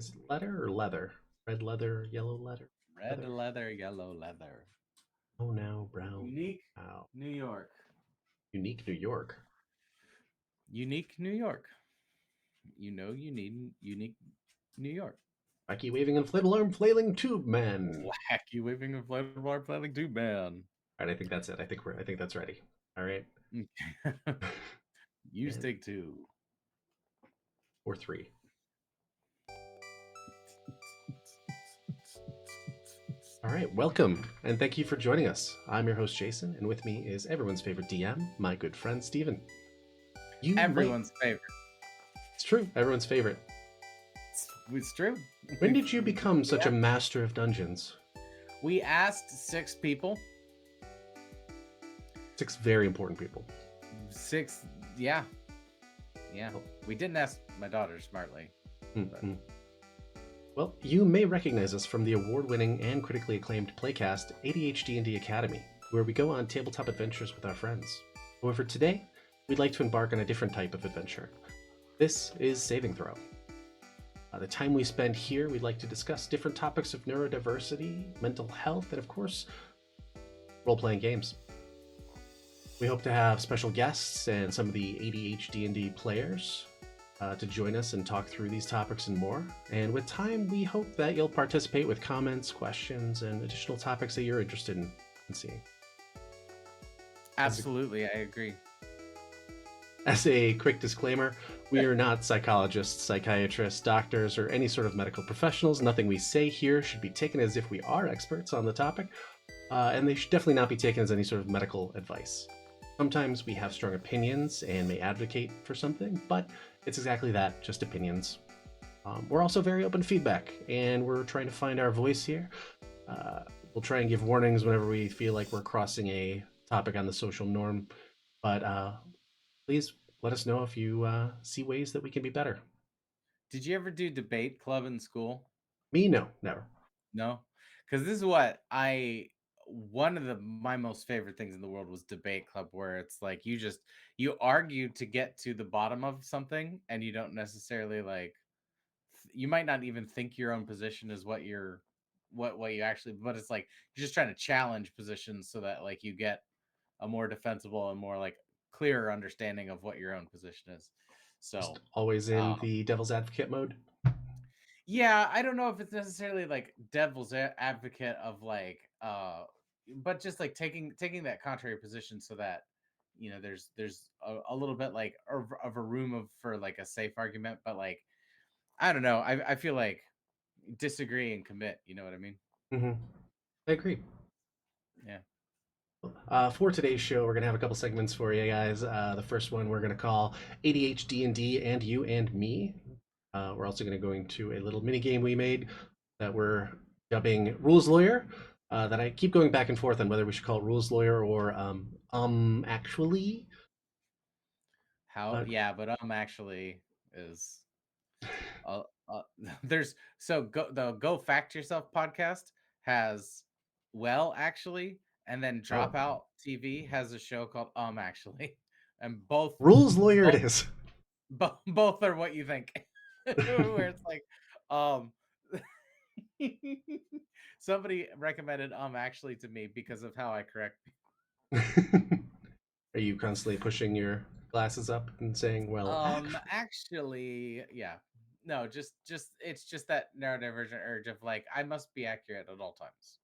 Is it letter or leather? Red leather, yellow leather. Red leather, yellow leather. Oh, now brown. Unique Wow. New York. Unique New York. Unique New York. You need unique New York. Wacky waving inflatable arm flailing tube man. Wacky waving inflatable arm flailing tube man. All right, I think that's it. I think that's ready. All right. Use And take two. or three. All right, welcome and thank you for joining us. I'm your host Jason, and with me is everyone's favorite DM, my good friend Steven. Everyone's favorite. It's true, everyone's favorite. It's true. When did you become such a master of dungeons? We asked 6 people. 6 very important people. 6, yeah. We didn't ask my daughter smartly. Mm-hmm. Well, you may recognize us from the award-winning and critically acclaimed playcast ADHD&D Academy, where we go on tabletop adventures with our friends. However, today, we'd like to embark on a different type of adventure. This is Saving Throw. The time we spend here, we'd like to discuss different topics of neurodiversity, mental health, and of course, role-playing games. We hope to have special guests and some of the ADHD&D players to join us and talk through these topics and more. And with time, we hope that you'll participate with comments, questions, and additional topics that you're interested in seeing. Absolutely, I agree. As a quick disclaimer, we are not psychologists, psychiatrists, doctors, or any sort of medical professionals. Nothing we say here should be taken as if we are experts on the topic, and they should definitely not be taken as any sort of medical advice. Sometimes we have strong opinions and may advocate for something, but it's exactly that, just opinions. We're also very open to feedback, and we're trying to find our voice here. We'll try and give warnings whenever we feel like we're crossing a topic on the social norm, but please let us know if you see ways that we can be better. Did you ever do debate club in school? Me, no, never. No, because this is what one of my most favorite things in the world was debate club, where it's like you argue to get to the bottom of something, and you don't necessarily you might not even think your own position is what you actually, but it's like you're just trying to challenge positions so that like you get a more defensible and more like clearer understanding of what your own position is. So Just always in the devil's advocate mode. yeah, I don't know if it's necessarily like devil's advocate of but just like taking that contrary position so that there's a little bit like of a room for like a safe argument, but like I don't know, I feel like disagree and commit, you know what I mean? Mm-hmm. I agree. Yeah. For today's show, we're going to have a couple segments for you guys. The first one we're going to call ADHD&D&U&Me. We're also going to go into a little mini game we made that we're dubbing Rules Lawyer. That I keep going back and forth on whether we should call it Rules Lawyer or actually. Yeah, but actually is uh, uh there's the Go Fact Yourself podcast has actually, and then Oh, Dropout TV has a show called actually, and both Rules Lawyer it both is. both are what you think. Where it's like um somebody recommended actually to me because of how I correct Are you constantly pushing your glasses up and saying, well, actually, yeah. No, just it's just that neurodivergent urge of like I must be accurate at all times.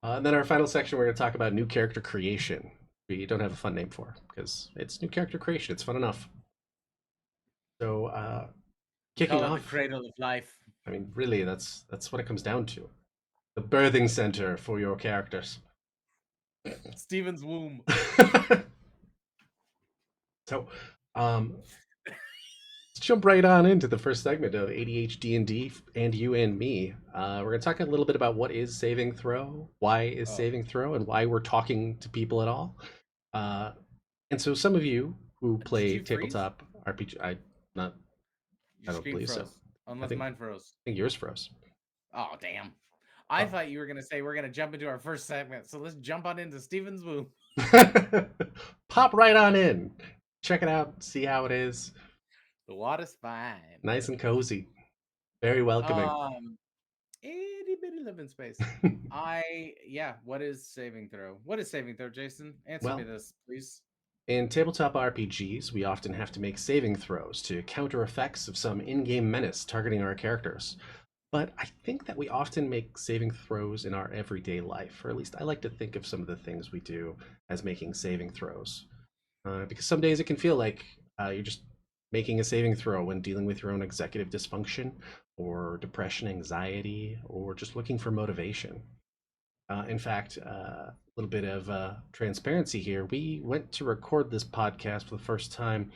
And then our final section, we're going to talk about new character creation. We don't have a fun name for because it's new character creation. It's fun enough. So, kicking Call it the off, cradle of life. I mean, really, that's what it comes down to. The birthing center for your characters. Steven's womb. So, let's jump right on into the first segment of ADHD&D&U&Me. We're going to talk a little bit about what is Saving Throw, why is Saving Throw, and why we're talking to people at all. And so, some of you who play tabletop RPG, I don't believe so. Unless mine froze. I think yours froze. Oh damn! I thought you were gonna say we're gonna jump into our first segment, so let's jump on into Steven's womb. Pop right on in, check it out, see how it is. The water's fine. Nice and cozy. Very welcoming. Um, itty bitty living space. What is saving throw? What is saving throw, Jason? Answer me Well, this, please. in tabletop RPGs, we often have to make saving throws to counter effects of some in game menace targeting our characters. But I think that we often make saving throws in our everyday life, or at least I like to think of some of the things we do as making saving throws. Because some days it can feel like you're just making a saving throw when dealing with your own executive dysfunction, or depression, anxiety, or just looking for motivation. In fact, a little bit of transparency here. We went to record this podcast for the first time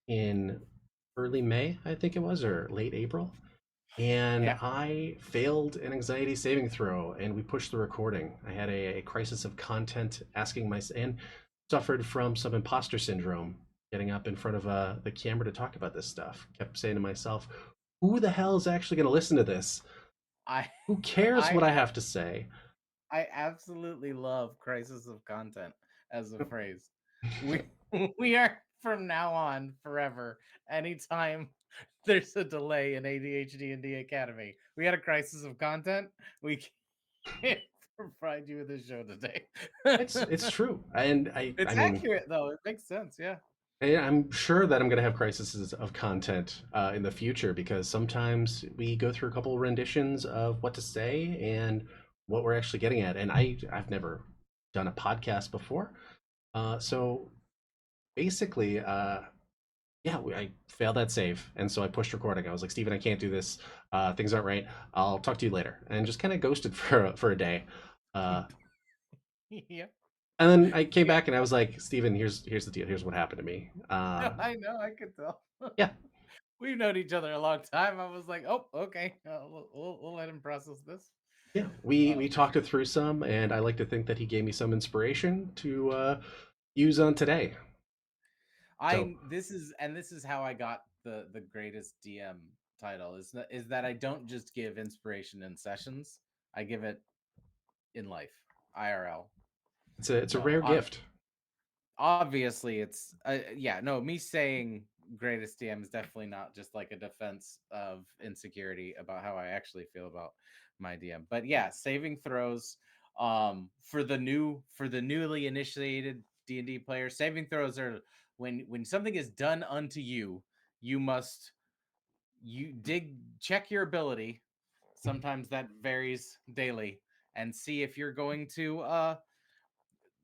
in early May, I think it was, or late April. And Yeah, I failed an anxiety saving throw, and we pushed the recording. I had a crisis of content, and suffered from some imposter syndrome, getting up in front of the camera to talk about this stuff. Kept saying to myself, "Who the hell is actually going to listen to this? I Who cares I what I have to say?" I absolutely love crisis of content as a phrase. We we are from now on forever. Anytime there's a delay in ADHD&D Academy, we had a crisis of content. We can't provide you with a show today. It's true, and I It's mean, accurate though. It makes sense. Yeah. I'm sure that I'm going to have crises of content in the future because sometimes we go through a couple of renditions of what to say and what we're actually getting at. And I've never done a podcast before, so basically, yeah, I failed that save, and so I pushed recording. I was like, Steven, I can't do this. Things aren't right. I'll talk to you later, and just kind of ghosted for a day. Uh, Yeah. and then I came Yeah. back and I was like, Steven, here's the deal. Here's what happened to me. I know. I could tell. Yeah, We've known each other a long time. I was like, oh, okay. We'll let him process this. yeah, we Um, talked it through some, and I like to think that he gave me some inspiration to use on today. So this is how I got the greatest DM title is that I don't just give inspiration in sessions. I give it in life, IRL. it's a So rare gift. obviously it's no, me saying greatest DM is definitely not just like a defense of insecurity about how I actually feel about my DM. But yeah, saving throws for the newly initiated D&D player, saving throws are when something is done unto you, you must you dig check your ability. Sometimes that varies daily, and see if you're going to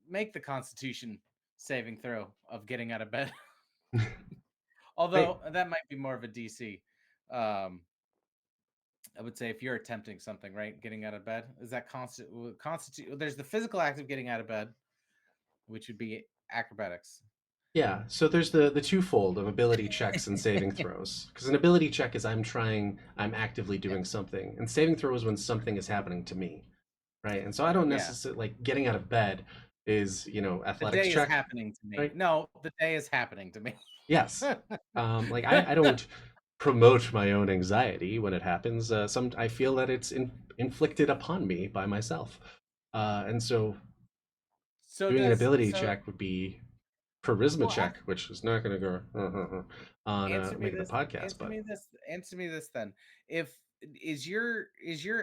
make the constitution saving throw of getting out of bed. Right. Although that might be more of a DC. Um, I would say if you're attempting something, right, getting out of bed is that constitute. There's the physical act of getting out of bed, which would be acrobatics. Yeah, so there's the twofold of ability checks and saving throws. Because an ability check is I'm actively Yep. doing something, and saving throw is when something is happening to me, right? And so I don't Yeah, necessarily like getting out of bed is the athletics day is check, happening to me. right? No, the day is happening to me. Yes. Like I don't promote my own anxiety when it happens. I feel that it's inflicted upon me by myself, and so so doing an does ability so check would be charisma well. check, which is not going to go on Answer me making the this. podcast. Answer But me this. Answer me this then. If is your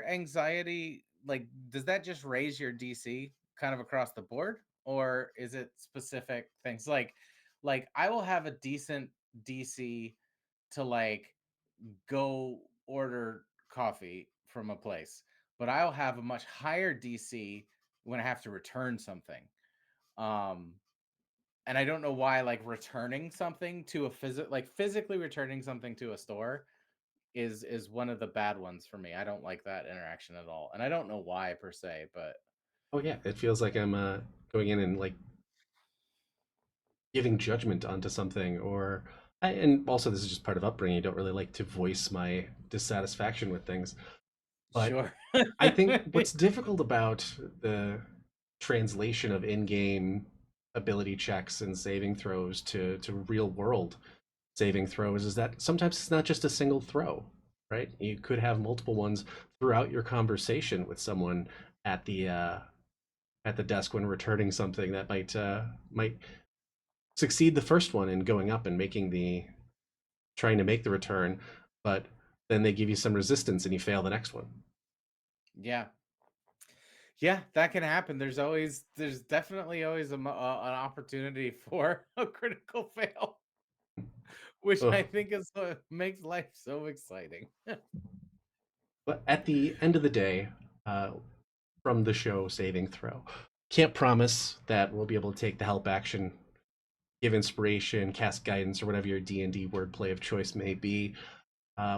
anxiety like does that just raise your DC kind of across the board or is it specific things like I will have a decent DC to like go order coffee from a place, but I'll have a much higher DC when I have to return something. Um and I don't know why like returning something to a physically returning something to a store is one of the bad ones for me. I don't like that interaction at all. And I don't know why per se, but oh yeah, it feels like I'm going in and like giving judgment onto something, and also this is just part of upbringing. I don't really like to voice my dissatisfaction with things. But sure. I think what's difficult about the translation of in-game ability checks and saving throws to real world saving throws is that sometimes it's not just a single throw, right? You could have multiple ones throughout your conversation with someone at the desk when returning something that might succeed the first one in going up and making the trying to make the return, but then they give you some resistance and you fail the next one. Yeah. Yeah, that can happen. There's definitely always an opportunity for a critical fail, which I Ugh. think is what makes life so exciting. But at the end of the day, uh, from the show Saving Throw, can't promise that we'll be able to take the help action, give inspiration, cast guidance, or whatever your D&D wordplay of choice may be.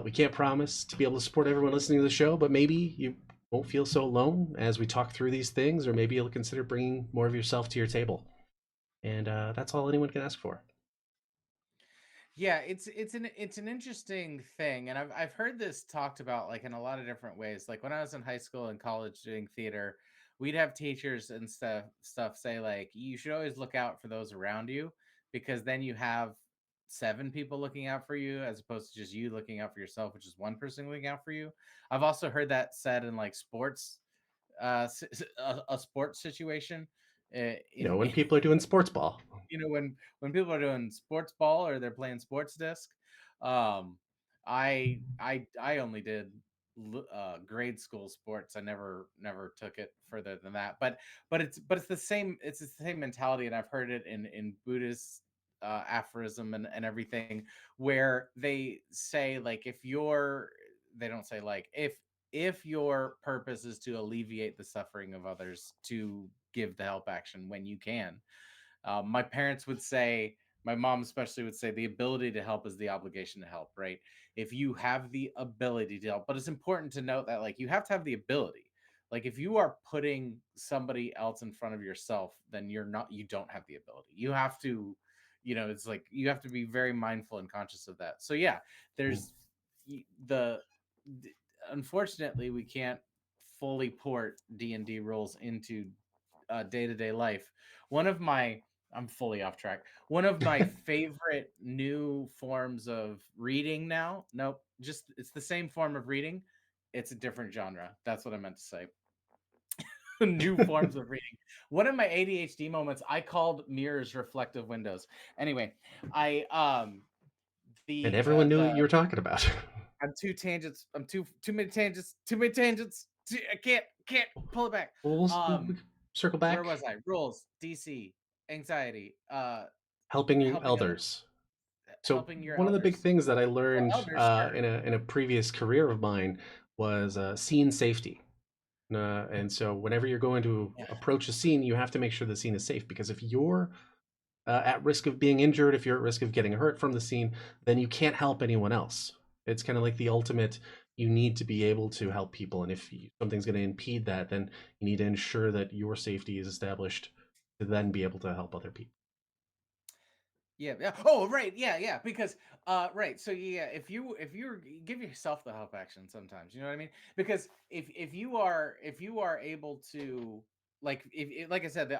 We can't promise to be able to support everyone listening to the show, but maybe you won't feel so alone as we talk through these things, or maybe you'll consider bringing more of yourself to your table. And that's all anyone can ask for. Yeah, it's an interesting thing, and I've heard this talked about like in a lot of different ways. Like when I was in high school and college doing theater, we'd have teachers and stuff say like you should always look out for those around you because then you have seven people looking out for you as opposed to just you looking out for yourself, which is one person looking out for you. I've also heard that said in like sports, a sports situation. When people are doing sports ball. When people are doing sports ball or they're playing sports disc. um I only did grade school sports. I never took it further than that, but it's the same mentality, and I've heard it in Buddhist aphorism and everything, where they say like they don't say like if your purpose is to alleviate the suffering of others, to give the help action when you can. My parents would say, my mom especially would say, the ability to help is the obligation to help, right? If you have the ability to help, but it's important to note that like you have to have the ability. Like if you are putting somebody else in front of yourself, then you don't have the ability. You have to, it's like you have to be very mindful and conscious of that. So yeah, there's the unfortunately we can't fully port D&D rules into day-to-day life. One of my I'm fully off track. One of my favorite new forms of reading now. Nope, just it's the same form of reading. It's a different genre. That's what I meant to say. New forms of reading. One of my ADHD moments, I called mirrors reflective windows. Anyway, I And the everyone knew the what you were talking about. I'm two tangents. I'm too many tangents. Too many tangents. I can't pull it back. We'll Um, circle where back. was I? Rules, DC, anxiety, Helping helping other, others. So helping your one of the big elders. things that I Oh, learned elders, sure. in a previous career of mine was scene safety. And so whenever you're going to Yeah, approach a scene, you have to make sure the scene is safe because if you're at risk of being injured, if you're at risk of getting hurt from the scene, then you can't help anyone else. It's kind of like the ultimate. You need to be able to help people, and if something's going to impede that, then you need to ensure that your safety is established to then be able to help other people. yeah, yeah. Oh, right, yeah, yeah. Because, right. So yeah, if you give yourself the help action sometimes, you know what I mean? Because if you are able to like I said, the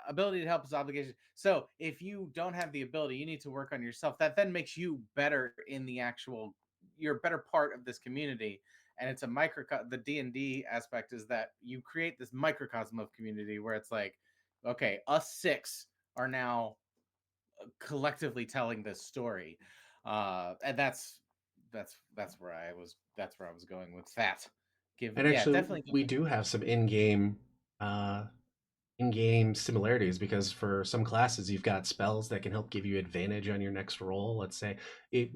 ability to help is obligation. So if you don't have the ability, you need to work on yourself. That then makes you better in the actual. You're a better part of this community, and it's a micro. The D&D aspect is that you create this microcosm of community where it's like, okay, us six are now collectively telling this story, and that's where I was going with that. And Yeah, actually, definitely we giving. do have some uh, in-game similarities because for some classes you've got spells that can help give you advantage on your next roll. Let's say a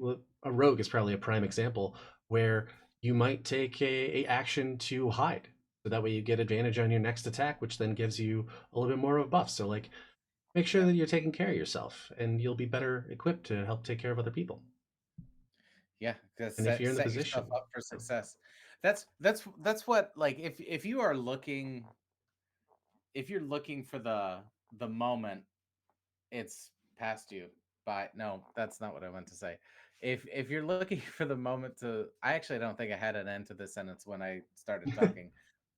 rogue is probably a prime example where you might take a action to hide, so that way you get advantage on your next attack, which then gives you a little bit more of a buff. So like, make sure Yeah, that you're taking care of yourself, and you'll be better equipped to help take care of other people. yeah, because And if you're in the set yourself position, up for success. That's what, like, if you are looking, if you're looking for the moment, it's past you. But no, that's not what I meant to say. If you're looking for the moment to, I actually don't think I had an end to this sentence when I started talking,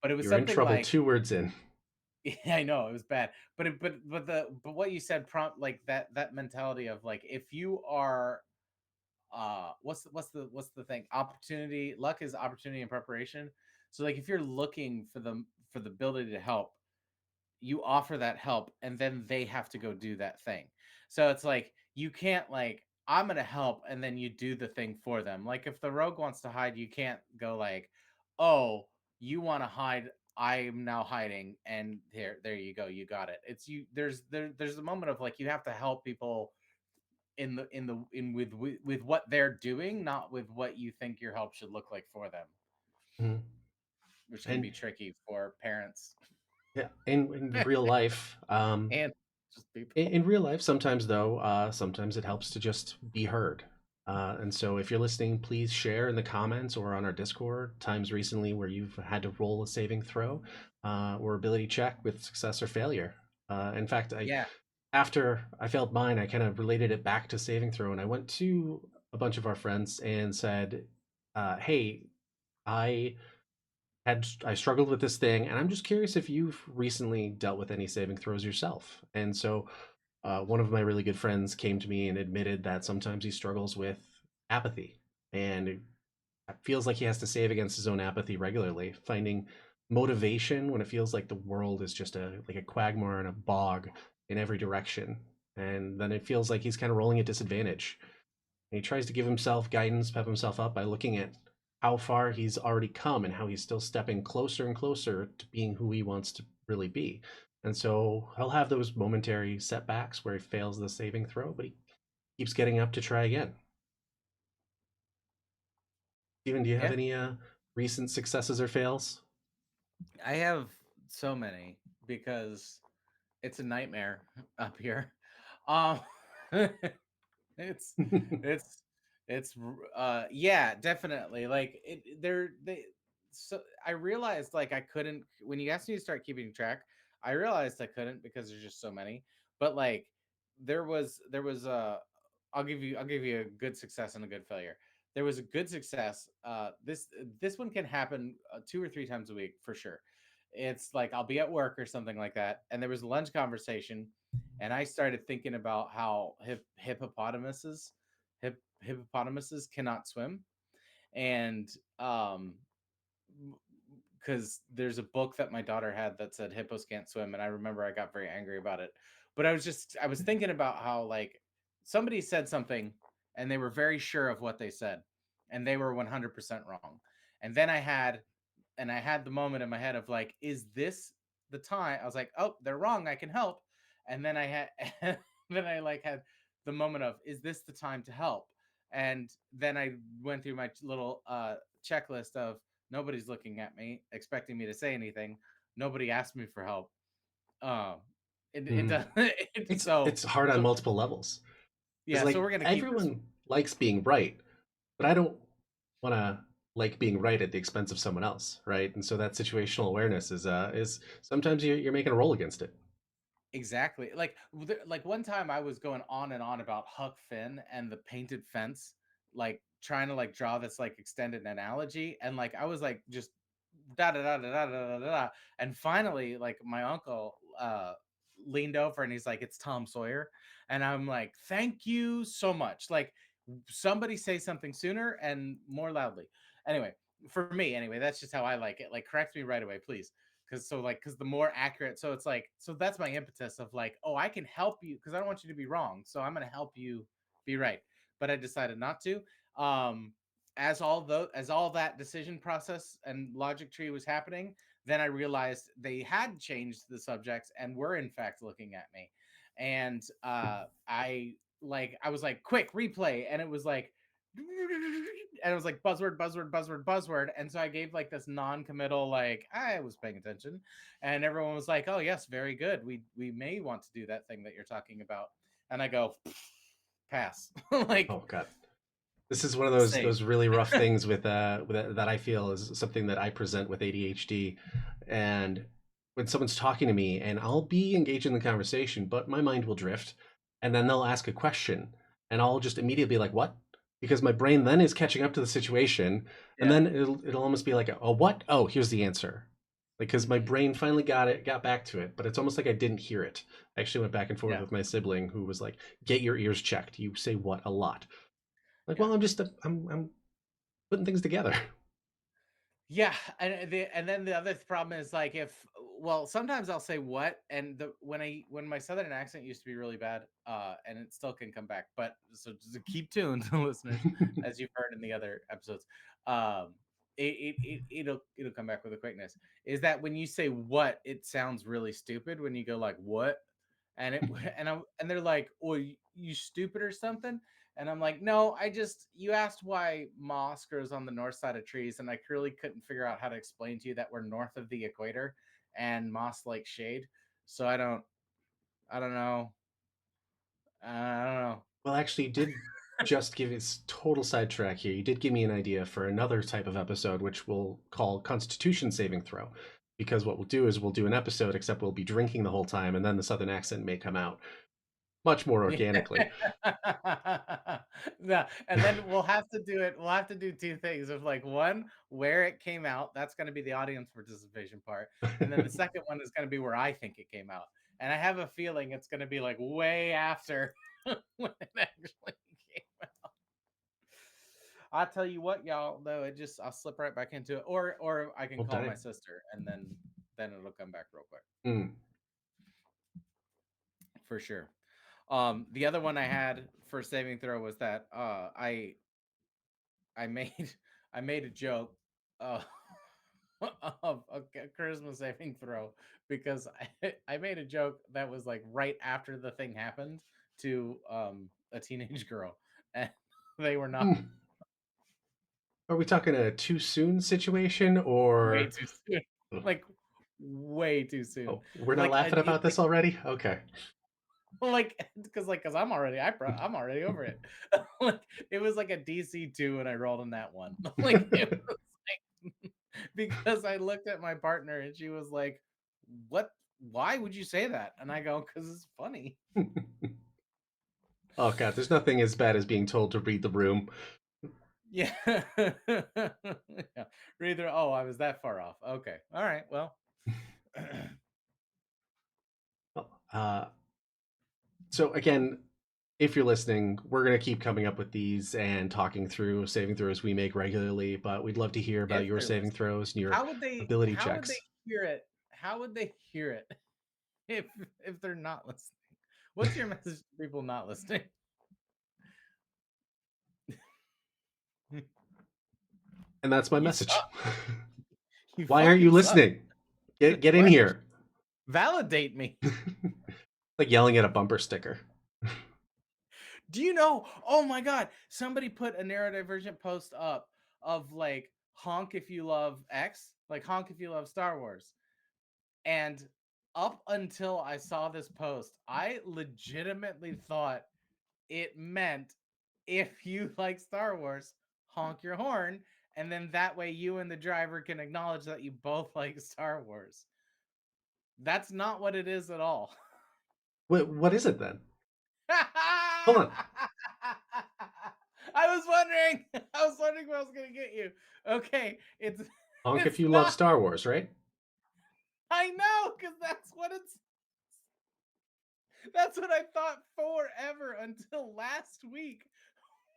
but it was you're in something trouble like, 2 words in. yeah, I know it was bad, but what you said prompt, like that mentality of like, if you are what's the thing, opportunity, luck is opportunity and preparation. So like if you're looking for the ability to help, you offer that help and then they have to go do that thing. So it's like you can't like I'm gonna help, and then you do the thing for them. Like if the rogue wants to hide, you can't go like, "Oh, you want to hide? I'm now hiding, and there you go, you got it." It's you. There's a moment of like you have to help people in with what they're doing, not with what you think your help should look like for them, Mhm. which can And be tricky for parents yeah, in real life, and just in people. real life, sometimes though, sometimes it helps to just be heard. And so, if you're listening, please share in the comments or on our Discord times recently where you've had to roll a saving throw or ability check with success or failure. In fact, I Yeah, after I failed mine, I kind of related it back to saving throw, and I went to a bunch of our friends and said, "Hey, I I struggled with this thing, and I'm just curious if you've recently dealt with any saving throws yourself." And so one of my really good friends came to me and admitted that sometimes he struggles with apathy, and it feels like he has to save against his own apathy regularly, finding motivation when it feels like the world is just a quagmire and a bog in every direction. And then it feels like he's kind of rolling at disadvantage. And he tries to give himself guidance, pep himself up by looking at how far he's already come and how he's still stepping closer and closer to being who he wants to really be. And so he'll have those momentary setbacks where he fails the saving throw, but he keeps getting up to try again. Steven, do you have yeah. any recent successes or fails? I have so many because it's a nightmare up here. Um, it's it's yeah, definitely. Like they so I realized like I couldn't when you asked me to start keeping track, I realized I couldn't because there's just so many. But like there was a I'll give you a good success and a good failure. There was a good success. This one can happen 2 or 3 times a week for sure. It's like I'll be at work or something like that, and there was a lunch conversation, and I started thinking about how hippopotamuses cannot swim, and because there's a book that my daughter had that said hippos can't swim, and I remember I got very angry about it. But I was thinking about how like somebody said something and they were very sure of what they said, and they were 100% wrong. And then I had the moment in my head of like, is this the time? I was like, oh, they're wrong. I can help. And then I had, then I like had the moment of, is this the time to help? And then I went through my little checklist of nobody's looking at me, expecting me to say anything. Nobody asked me for help. Um, it Mhm. does. It's hard on So multiple levels because yeah. So like we're gonna keep this. everyone likes being right, but I don't want to like being right at the expense of someone else, right? And so that situational awareness is sometimes you're making a roll against it. Exactly. Like one time I was going on and on about Huck Finn and the painted fence, like trying to like draw this like extended analogy, and like I was like just da da da da da da da da, and finally like my uncle leaned over and he's like, "It's Tom Sawyer," and I'm like, "Thank you so much." Like somebody say something sooner and more loudly. Anyway, for me anyway, that's just how I like it. Like correct me right away, please, because the more accurate, so it's like, so that's my impetus of like, oh, I can help you because I don't want you to be wrong, so I'm going to help you be right. But I decided not to. um as all that decision process and logic tree was happening, then I realized they had changed the subjects and were in fact looking at me. And I was like, quick replay, and it was like and it was like buzzword, buzzword, buzzword, buzzword. And so I gave like this non-committal, like I was paying attention, and everyone was like, "Oh yes, very good. We may want to do that thing that you're talking about." And I go, pass, like Oh God. This is one of save. those really rough things that I feel is something that I present with ADHD, and when someone's talking to me, and I'll be engaged in the conversation, but my mind will drift, and then they'll ask a question, and I'll just immediately be like, "What?" Because my brain then is catching up to the situation, and Yeah. then it'll almost be like, "Oh, what? Oh, here's the answer." Because my Hmm. brain finally got back to it, but it's almost like I didn't hear it. I actually went back and forth Yeah. with my sibling who was like, "Get your ears checked. You say what a lot." Like, Yeah. well, I'm putting things together. Yeah, and then the other problem is like if well, sometimes I'll say what, and when my southern accent used to be really bad, and it still can come back. But so just keep tuned, listeners, as you've heard in the other episodes. Um, it'll come back with a quickness. Is that when you say what, it sounds really stupid when you go like what, and it and they're like, "Oh, you stupid or something." And I'm like, no, you asked why moss grows on the north side of trees, and I really couldn't figure out how to explain to you that we're north of the equator and moss like shade. So I don't know. I don't know. Well, actually, you did just give us total sidetrack here. You did give me an idea for another type of episode, which we'll call Constitution Saving Throw. Because what we'll do is we'll do an episode, except we'll be drinking the whole time, and then the Southern accent may come out much more Yeah. organically. No, and then we'll have to do it. We'll have to do two things of like one, where it came out. That's going to be the audience participation part. And then the second one is going to be where I think it came out. And I have a feeling it's going to be like way after when it actually came out. I'll tell you what, y'all, though, I'll slip right back into it. Or I can Well, call my dang. sister and then it'll come back real quick. Mm. For sure. The other one I had for saving throw was that I made I made a joke uh, of a charisma saving throw because I made a joke that was like right after the thing happened to a teenage girl, and they were not Hmm. Are we talking a too soon situation way or too soon, like way too soon, oh, we're not like laughing about this already? Okay. like because I'm already over it. Like it was like a DC 2 and I rolled on that one. Like it was like because I looked at my partner and she was like, "What? Why would you say that?" And I go, "Because it's funny." Oh god, there's nothing as bad as being told to read the room. Yeah. Yeah. Either, oh, I was that far off. Okay. All right. Well. Uh, so again, if you're listening, we're going to keep coming up with these and talking through saving throws we make regularly, but we'd love to hear about If your they're saving listening, throws and your ability how would they checks. hear it? How would they hear it if they're not listening? What's your message to people not listening? And that's my You message. suck. You Why aren't you fucking suck. listening? Get in Why don't here. you validate me? Like yelling at a bumper sticker. Do you know? Oh my god! Somebody put a neurodivergent post up of like honk if you love X, like honk if you love Star Wars. And up until I saw this post, I legitimately thought it meant if you like Star Wars, honk your horn, and then that way you and the driver can acknowledge that you both like Star Wars. That's not what it is at all. What is it then? Hold I on. was wondering. I was wondering what I was gonna get you. Okay, Honk if it's you love not. Star Wars, right? I know, because that's what I thought forever until last week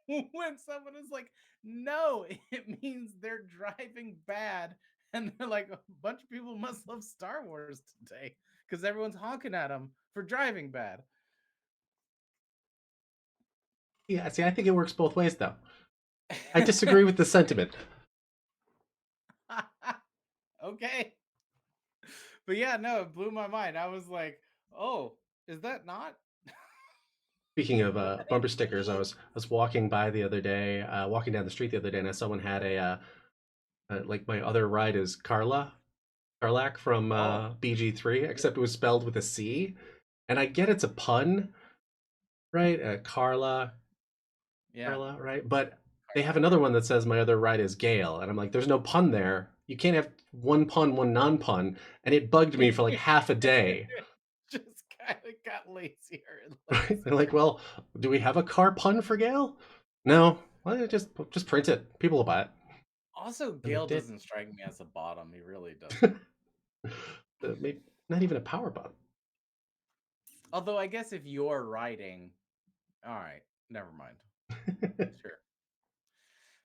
when someone is like, no, it means they're driving bad. And they're like, a bunch of people must love Star Wars today because everyone's honking at them for driving bad. Yeah, see, I think it works both ways though. I disagree with the sentiment. Okay. But yeah, no, it blew my mind. I was like, oh, is that not Speaking of what it bumper stickers, I was walking by the other day, walking down the street the other day, and someone had like my other ride is Carlac from Oh, BG3, yeah, except it was spelled with a C, and I get it's a pun, right? yeah. Carla, right? But they have another one that says my other ride is Gale, and I'm like, there's no pun there. You can't have one pun, one non-pun, and it bugged me for like half a day. Just kind of got lazier and Right? They're like, lazier. well, do we have a car pun for Gale? No. Well, just print it. People will buy it. Also, And they Gale did. doesn't strike me as a bottom. He really doesn't. Maybe not even a power button. Although I guess if you're writing, all right, never mind. Sure.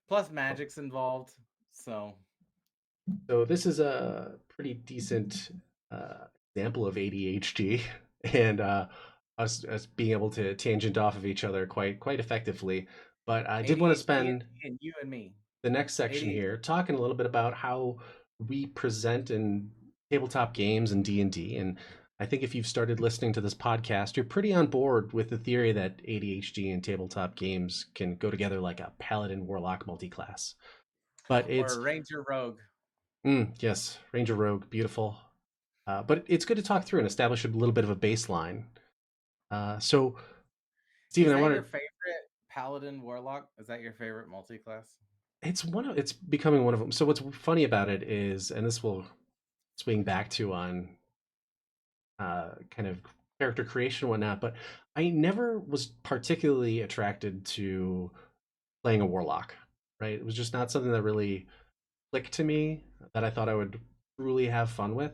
Plus, magic's involved, so So this is a pretty decent example of ADHD and us being able to tangent off of each other quite effectively. But I did want to ADHD spend and you and me. the next section ADHD. here talking a little bit about how we present in tabletop games and D&D. And I think if you've started listening to this podcast, you're pretty on board with the theory that ADHD and tabletop games can go together like a paladin warlock multiclass. But Or it's Ranger Rogue. yes, Ranger Rogue, beautiful. But it's good to talk through and establish a little bit of a baseline. So, Stephen, Is I that your wanted favorite Paladin Warlock? Is that your favorite multi-class? it's becoming one of them. So what's funny about it is, and this will swing back to on kind of character creation and whatnot, but I never was particularly attracted to playing a warlock. Right, it was just not something that really clicked to me that I thought I would truly have fun with.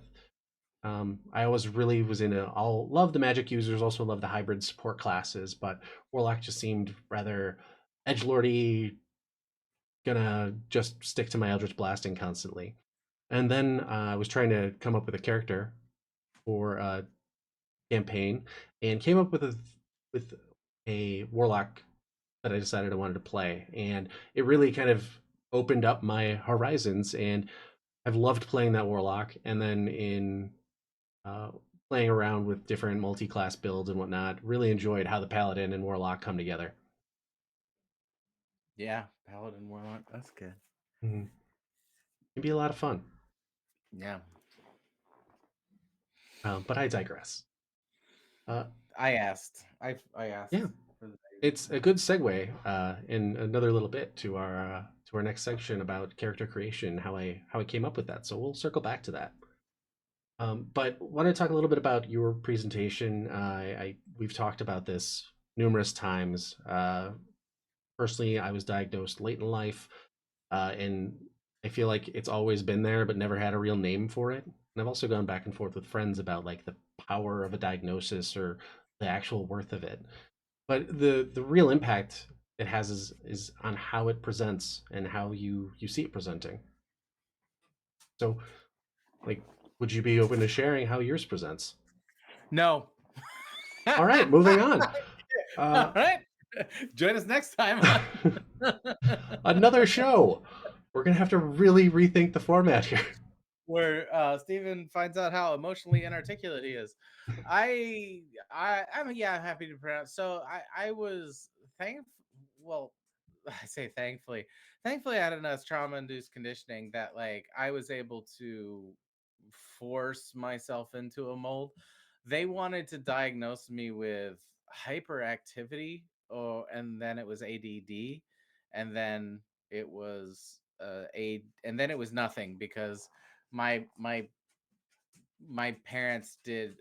I always really was in a. I'll love the magic users, also love the hybrid support classes, but warlock just seemed rather edgelordy. Gonna just stick to my eldritch blasting constantly. And then I was trying to come up with a character for a campaign, and came up with a warlock that I decided I wanted to play, and it really kind of opened up my horizons, and I've loved playing that warlock. And then in uh, playing around with different multi-class builds and whatnot, really enjoyed how the paladin and warlock come together. Yeah, Paladin Warlock. That's good. Mhm. Can be a lot of fun. Yeah. But I digress. Uh, I asked yeah, for the it's a good segue in another little bit to our next section about character creation, how I came up with that. So we'll circle back to that. But want to talk a little bit about your presentation. We've talked about this numerous times. Personally, I was diagnosed late in life, and I feel like it's always been there, but never had a real name for it. And I've also gone back and forth with friends about like the power of a diagnosis or the actual worth of it. But the real impact it has is on how it presents and how you see it presenting. So, like, would you be open to sharing how yours presents? No. All right, moving on. All Uh, right. Join us next time on another show. We're gonna have to really rethink the format here. where Stephen finds out how emotionally inarticulate he is. I'm yeah, I'm happy to pronounce. So I was thankful. Well, I say thankfully I had enough trauma induced conditioning that like I was able to force myself into a mold. They wanted to diagnose me with hyperactivity, and then it was ADD, and then it was and then it was nothing because my my parents did.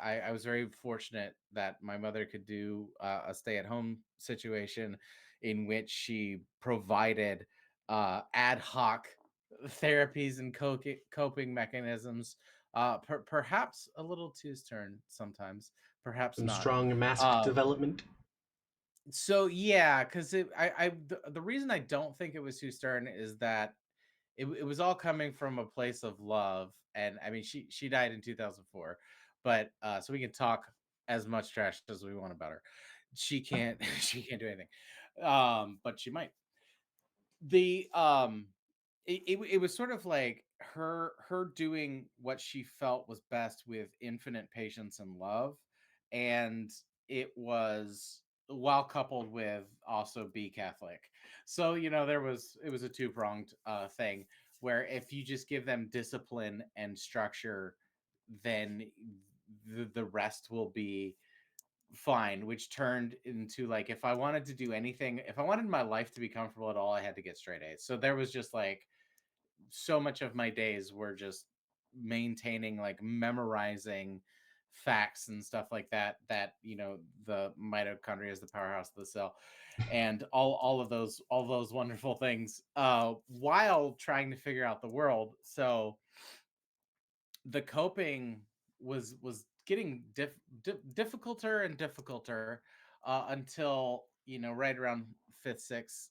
I was very fortunate that my mother could do a stay-at-home situation in which she provided ad hoc therapies and coping mechanisms, perhaps a little too stern sometimes, perhaps Some not. strong mask uh, development. so yeah, because the reason I don't think it was too stern is that it was all coming from a place of love. And I mean, she died in 2004, but so we can talk as much trash as we want about her. She can't she can't do anything, but she might. The it was sort of like her doing what she felt was best with infinite patience and love, and it was while coupled with also be Catholic. So there was it was a two-pronged thing where if you just give them discipline and structure, then the rest will be fine, which turned into like if I wanted to do anything, if I wanted my life to be comfortable at all, I had to get straight A's. So there was just like so much of my days were just maintaining, like memorizing facts and stuff like that, the mitochondria is the powerhouse of the cell, and all those wonderful things, while trying to figure out the world. So the coping was getting difficulter and difficulter, until right around fifth, sixth.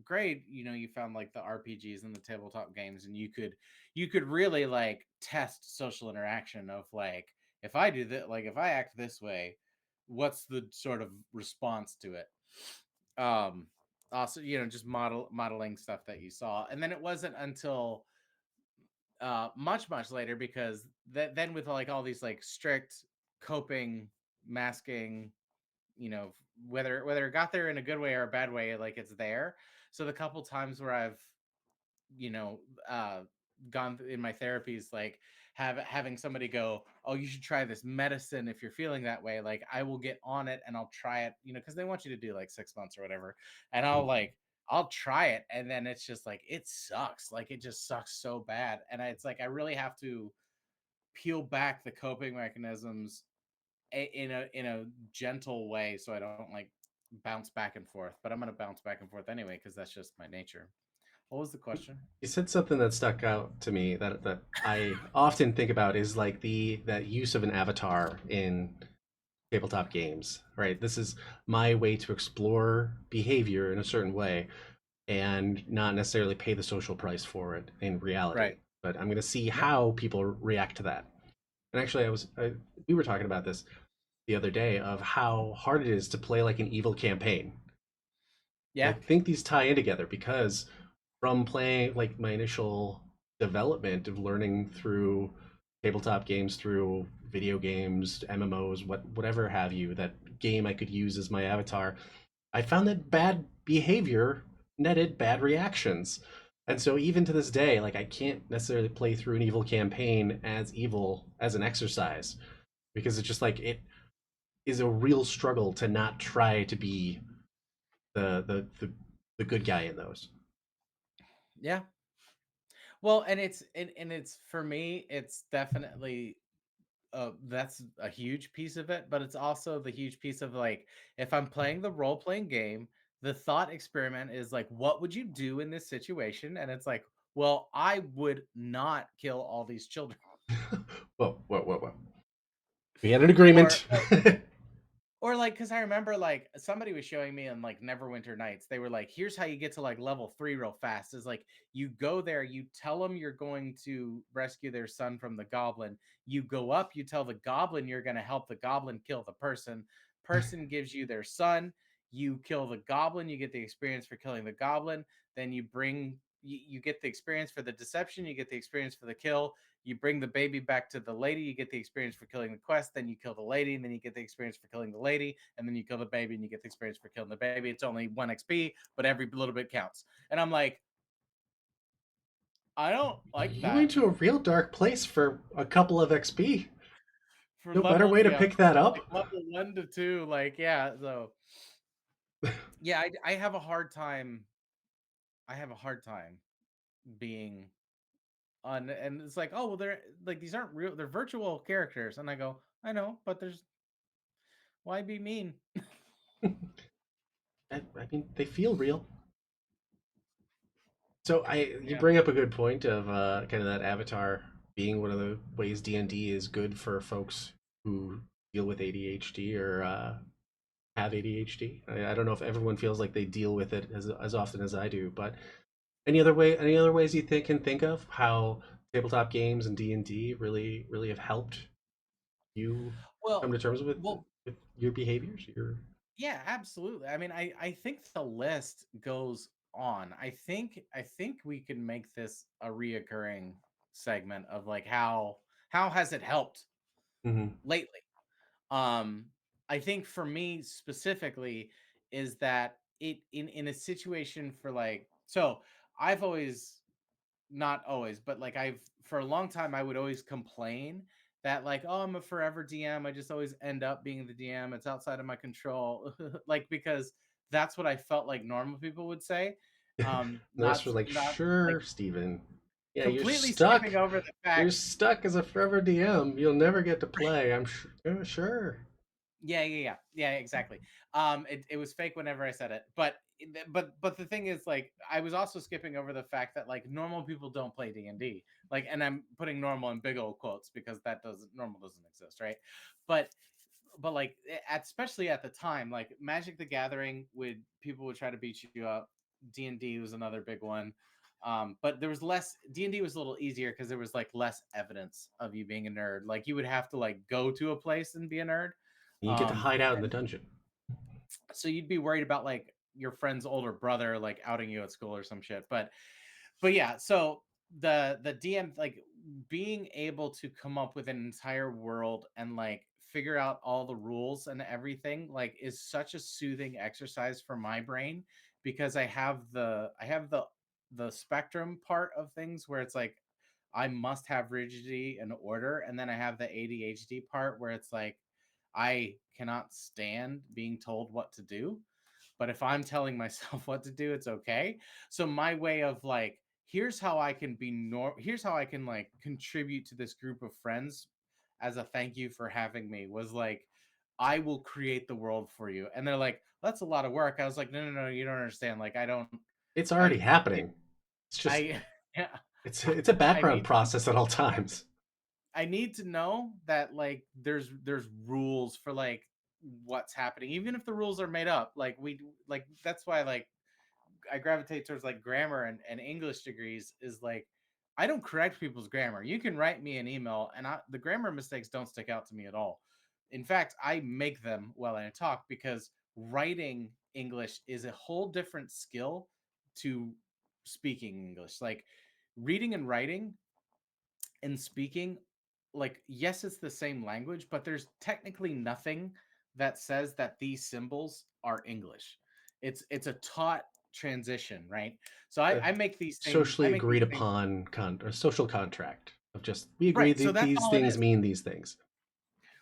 grade, you found like the RPGs and the tabletop games, and you could really like test social interaction of like, if I do that, like if I act this way, what's the sort of response to it? Um, Also, just modeling stuff that you saw, and then it wasn't until much later, because then with like all these like strict coping, masking, whether it got there in a good way or a bad way, like it's there. So the couple times where I've you know uh gone in my therapies, like having somebody go, oh, you should try this medicine if you're feeling that way, like I will get on it and I'll try it, because they want you to do like 6 months or whatever, and I'll try it, and then it's just like it sucks, like it just sucks so bad, and it's like I really have to peel back the coping mechanisms in a gentle way, so I don't like bounce back and forth. But I'm gonna bounce back and forth anyway because that's just my nature. What was the question? You said something that stuck out to me that I often think about is like the that use of an avatar in tabletop games, right? This is my way to explore behavior in a certain way and not necessarily pay the social price for it in reality. Right. But I'm going to see Yep. how people react to that. And actually, we were talking about this the other day of how hard it is to play like an evil campaign. And I Yeah. think these tie in together because from playing like my initial development of learning through tabletop games, through video games, MMOs, whatever have you, that game I could use as my avatar, I found that bad behavior netted bad reactions. And so even to this day, like I can't necessarily play through an evil campaign as evil as an exercise because it's just like it is a real struggle to not try to be the good guy in those. Yeah. Well, and it's for me, it's definitely that's a huge piece of it, but it's also the huge piece of like, if I'm playing the role playing game, the thought experiment is like, what would you do in this situation? And it's like, well, I would not kill all these children. Whoa. We had an Or agreement. Or like, because I remember like somebody was showing me in like Neverwinter Nights, they were like, here's how you get to like level 3 real fast. Is like, you go there, you tell them you're going to rescue their son from the goblin. You go up, you tell the goblin you're going to help the goblin kill the person. Person gives you their son. You kill the goblin, you get the experience for killing the goblin. Then you get the experience for the deception, you get the experience for the kill. You bring the baby back to the lady, you get the experience for killing the quest, then you kill the lady, and then you get the experience for killing the lady, and then you kill the baby and you get the experience for killing the baby. It's only 1 XP, but every little bit counts. And I'm like, I don't like You went that. to a real dark place for a couple of XP. For No better level, way to yeah, pick that like up. level 1 to 2, like, yeah, so yeah, I have a hard time. I have a hard time being on, and it's like, oh well, they're like, these aren't real, they're virtual characters, and I go, I know, but there's, why be mean? I mean, they feel real. So you Yeah. bring up a good point of kind of that avatar being one of the ways D&D is good for folks who deal with ADHD or have ADHD. I don't know if everyone feels like they deal with it as often as I do, but any other ways you can think of how tabletop games and D&D really have helped you come Well, to terms well, with your behaviors, your yeah, absolutely. I mean, I think the list goes on. I think we can make this a reoccurring segment of like, how has it helped Mhm. lately? Um, I think for me specifically is that it in a situation for like, so I've always, not always, but like, I've for a long time I would always complain that like, oh, I'm a forever DM. I just always end up being the DM. It's outside of my control. Like, because that's what I felt like normal people would say. The rest were like, Not like sure, Steven. Yeah, you're completely stuck. skipping over the You're fact. stuck as a forever DM. You'll never get to play. I'm sure. Yeah, sure. Yeah, exactly. It was fake whenever I said it, but the thing is, like, I was also skipping over the fact that like normal people don't play D&D, like, and I'm putting normal in big old quotes because that doesn't normal doesn't exist, right? But like, especially at the time, like Magic the Gathering would, people would try to beat you up. D&D was another big one. But there was less. D&D was a little easier because there was like less evidence of you being a nerd. Like you would have to like go to a place and be a nerd. And you get to Um, hide out in the dungeon. so you'd be worried about like your friend's older brother like outing you at school or some shit. But yeah, so the DM, like being able to come up with an entire world and like figure out all the rules and everything like is such a soothing exercise for my brain, because I have the spectrum part of things where it's like I must have rigidity and order, and then I have the ADHD part where it's like I cannot stand being told what to do, but if I'm telling myself what to do, it's okay. So my way of like, here's how I can here's how I can like contribute to this group of friends as a thank you for having me, was like, I will create the world for you. And they're like, that's a lot of work. I was like, no, no, no, you don't understand. Like, I don't, It's I, already it, happening. It's just I, yeah, it's a I background need process at all times. I need to know that like there's rules for like what's happening, even if the rules are made up. Like we like that's why like I gravitate towards like grammar and English degrees, is like I don't correct people's grammar. You can write me an email and the grammar mistakes don't stick out to me at all. In fact, I make them while I talk, because writing English is a whole different skill to speaking English. Like reading and writing and speaking, like yes, it's the same language, but there's technically nothing that says that these symbols are English. It's a taught transition, right? So A I socially make agreed these same upon or social contract of just we agree right. So that that's these all it things is. mean these things.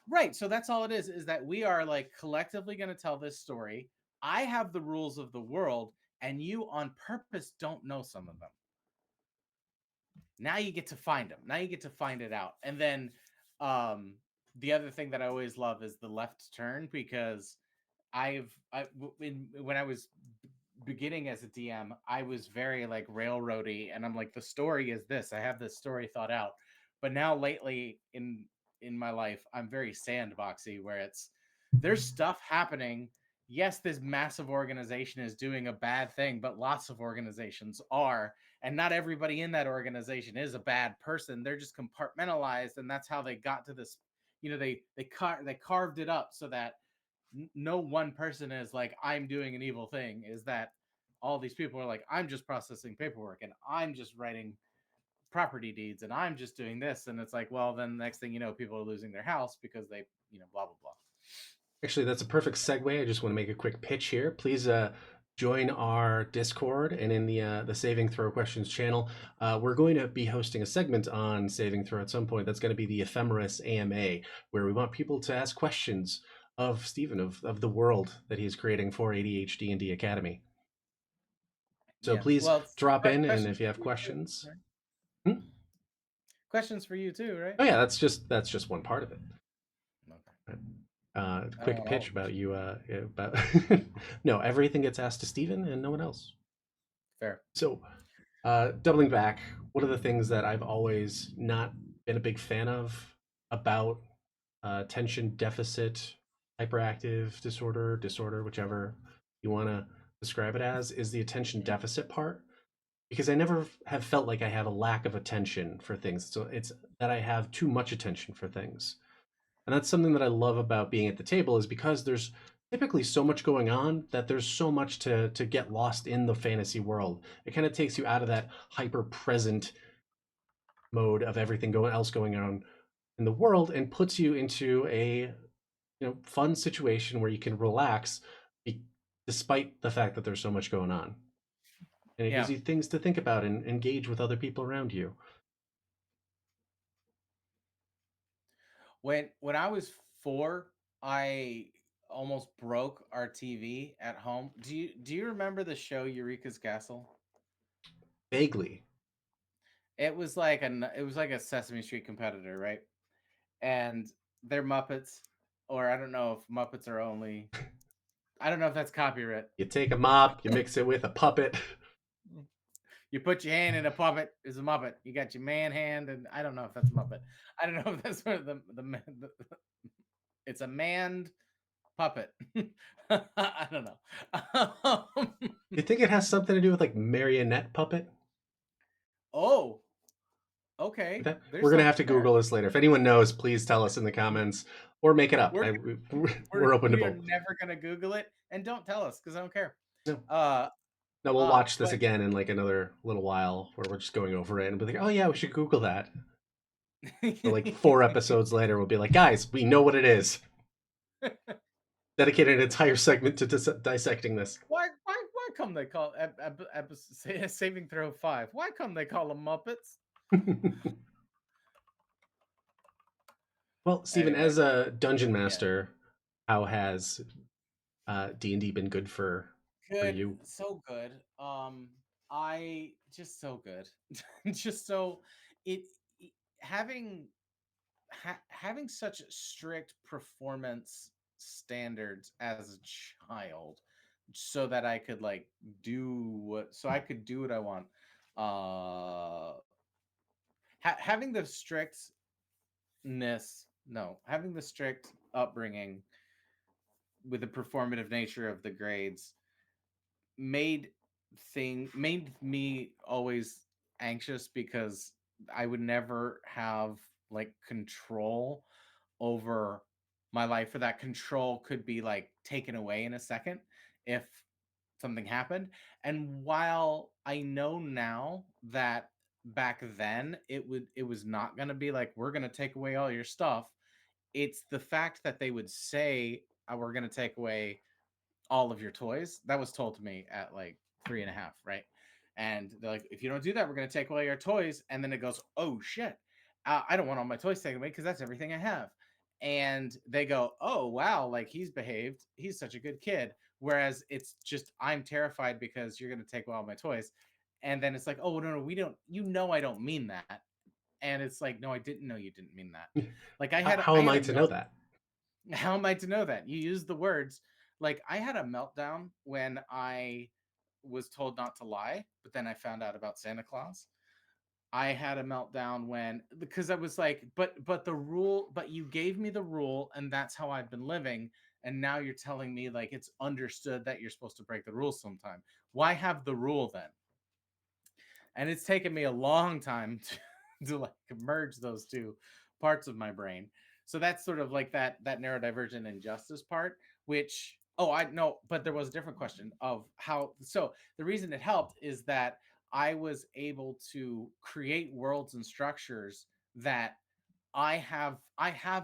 Right. So that's all it is that we are like collectively going to tell this story. I have the rules of the world, and you on purpose don't know some of them. Now you get to find them. Now you get to find it out. And then um the other thing that I always love is the left turn, because when I was beginning as a DM, I was very like railroady, and I'm like, the story is this. I have this story thought out. But now lately in my life, I'm very sandboxy, where it's there's stuff happening. Yes, this massive organization is doing a bad thing, but lots of organizations are, and not everybody in that organization is a bad person. They're just compartmentalized, and that's how they got to this. They carved it up so that no one person is like, I'm doing an evil thing. Is that all these people are like, I'm just processing paperwork, and I'm just writing property deeds, and I'm just doing this. And it's like, well, then the next thing you know, people are losing their house because they, blah blah blah. Actually, that's a perfect segue. I just want to make a quick pitch here. Please join our Discord and in the Saving Throw Questions channel. We're going to be hosting a segment on Saving Throw at some point. That's going to be the Ephemeris AMA, where we want people to ask questions of Stephen, of the world that he's creating for ADHD&D Academy. So Yeah. please Well, drop in, and questions if you for have you too, questions. right? Hmm? Questions for you too, right? Oh yeah, that's just one part of it. Okay. I don't Quick want all pitch of them. about you. About no, everything gets asked to Stephen and no one else. Fair. So, doubling back, one of the things that I've always not been a big fan of about attention deficit hyperactive disorder, whichever you want to describe it as, is the attention Mhm. deficit part. Because I never have felt like I have a lack of attention for things. So it's that I have too much attention for things. And that's something that I love about being at the table, is because there's typically so much going on that there's so much to get lost in the fantasy world. It kind of takes you out of that hyper present mode of everything going on in the world, and puts you into a fun situation where you can relax be, despite the fact that there's so much going on. And it gives Yeah. you things to think about and engage with other people around you. When I was 4, I almost broke our TV at home. Do you remember the show Eureka's Castle? Vaguely. It was like a Sesame Street competitor, right? And they're Muppets, or I don't know if Muppets are only. I don't know if that's copyright. You take a mop, you mix it with a puppet. You put your hand in a puppet is a Muppet. You got your man hand, and I don't know if that's Muppet. I don't know if that's where the it's a manned puppet. I don't know. You think it has something to do with like marionette puppet? Oh, okay. That we're There's gonna have to something there. Google this later. If anyone knows, please tell us in the comments or make it up. We're We're open to we are both. never gonna Google it, and don't tell us because I don't care. No, Uh, no, we'll watch this but again in like another little while where we're just going over it and be like, oh yeah, we should Google that. So like 4 episodes later, we'll be like, guys, we know what it is. Dedicate an entire segment to dissecting this. why come they call Saving Throw 5? Why come they call them Muppets? Well, Stephen, Anyway, as a dungeon yeah. master, how has D&D been good for Good, you? so good. I just so good. Just so it, it- having having such strict performance standards as a child so that I could like I could do what I want. Uh having the strictness no, having the strict upbringing with the performative nature of the grades made made me always anxious because I would never have like control over my life, or that control could be like taken away in a second if something happened. And while I know now that back then it was not going to be like we're going to take away all your stuff, it's the fact that they would say we're going to take away all of your toys. That was told to me at like 3.5, right? And they're like, if you don't do that, we're going to take away your toys. And then it goes, oh shit, I don't want all my toys taken away because that's everything I have. And they go, oh wow, like he's behaved. He's such a good kid. Whereas it's just, I'm terrified because you're going to take away all my toys. And then it's like, oh no, no, we don't. You know, I don't mean that. And it's like, no, I didn't know you didn't mean that. Like How I am had I a to know melt that? how am I to know that? You use the words. Like I had a meltdown when I was told not to lie, but then I found out about Santa Claus. I had a meltdown when because I was like, but the rule, but you gave me the rule and that's how I've been living. And now you're telling me like it's understood that you're supposed to break the rules sometime. Why have the rule then? And it's taken me a long time to like merge those two parts of my brain. So that's sort of like that neurodivergent injustice part, which I know, but there was a different question of how. So the reason it helped is that I was able to create worlds and structures that I have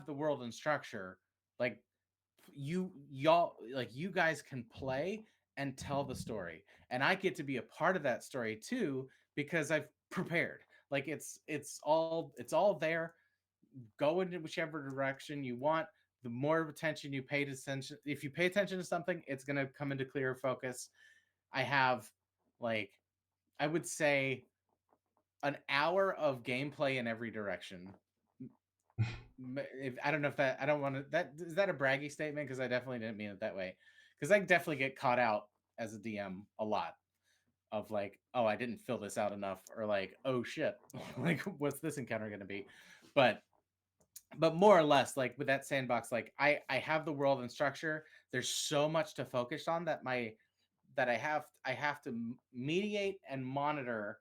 the world and structure, like you guys can play and tell the story, and I get to be a part of that story too because I've prepared. Like it's all there. Go in whichever direction you want. The more attention you pay attention, if you pay attention to something, it's going to come into clearer focus. I have, like, I would say an hour of gameplay in every direction. If I don't know if that I don't want to that is that a braggy statement, because I definitely didn't mean it that way, because I definitely get caught out as a DM a lot of like, oh, I didn't fill this out enough, or like, oh shit, like what's this encounter going to be? but but more or less, like with that sandbox, like I have the world and structure. There's so much to focus on that I have to mediate and monitor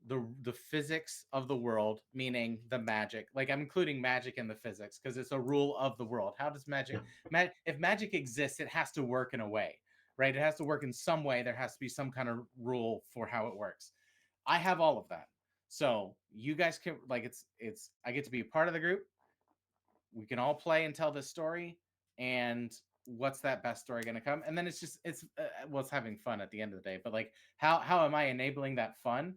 the physics of the world, meaning the magic. Like I'm including magic in the physics because it's a rule of the world. How does Yeah. if magic exists, it has to work in a way, right? It has to work in some way. There has to be some kind of rule for how it works. I have all of that. So you guys can, like, it's I get to be a part of the group. We can all play and tell this story, and what's that best story going to come? And then it's having fun at the end of the day. But like, how am I enabling that fun?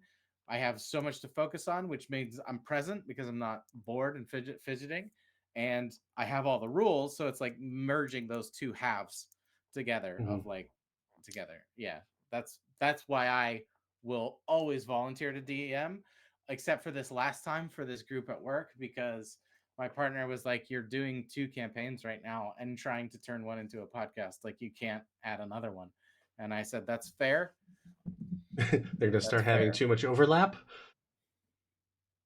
I have so much to focus on, which means I'm present because I'm not bored and fidgeting, and I have all the rules. So it's like merging those two halves together Mhm. of like together. Yeah, that's why I will always volunteer to DM, except for this last time for this group at work, because my partner was like, you're doing two campaigns right now and trying to turn one into a podcast. Like, you can't add another one. And I said, that's fair. They're going to That's start having fair. too much overlap,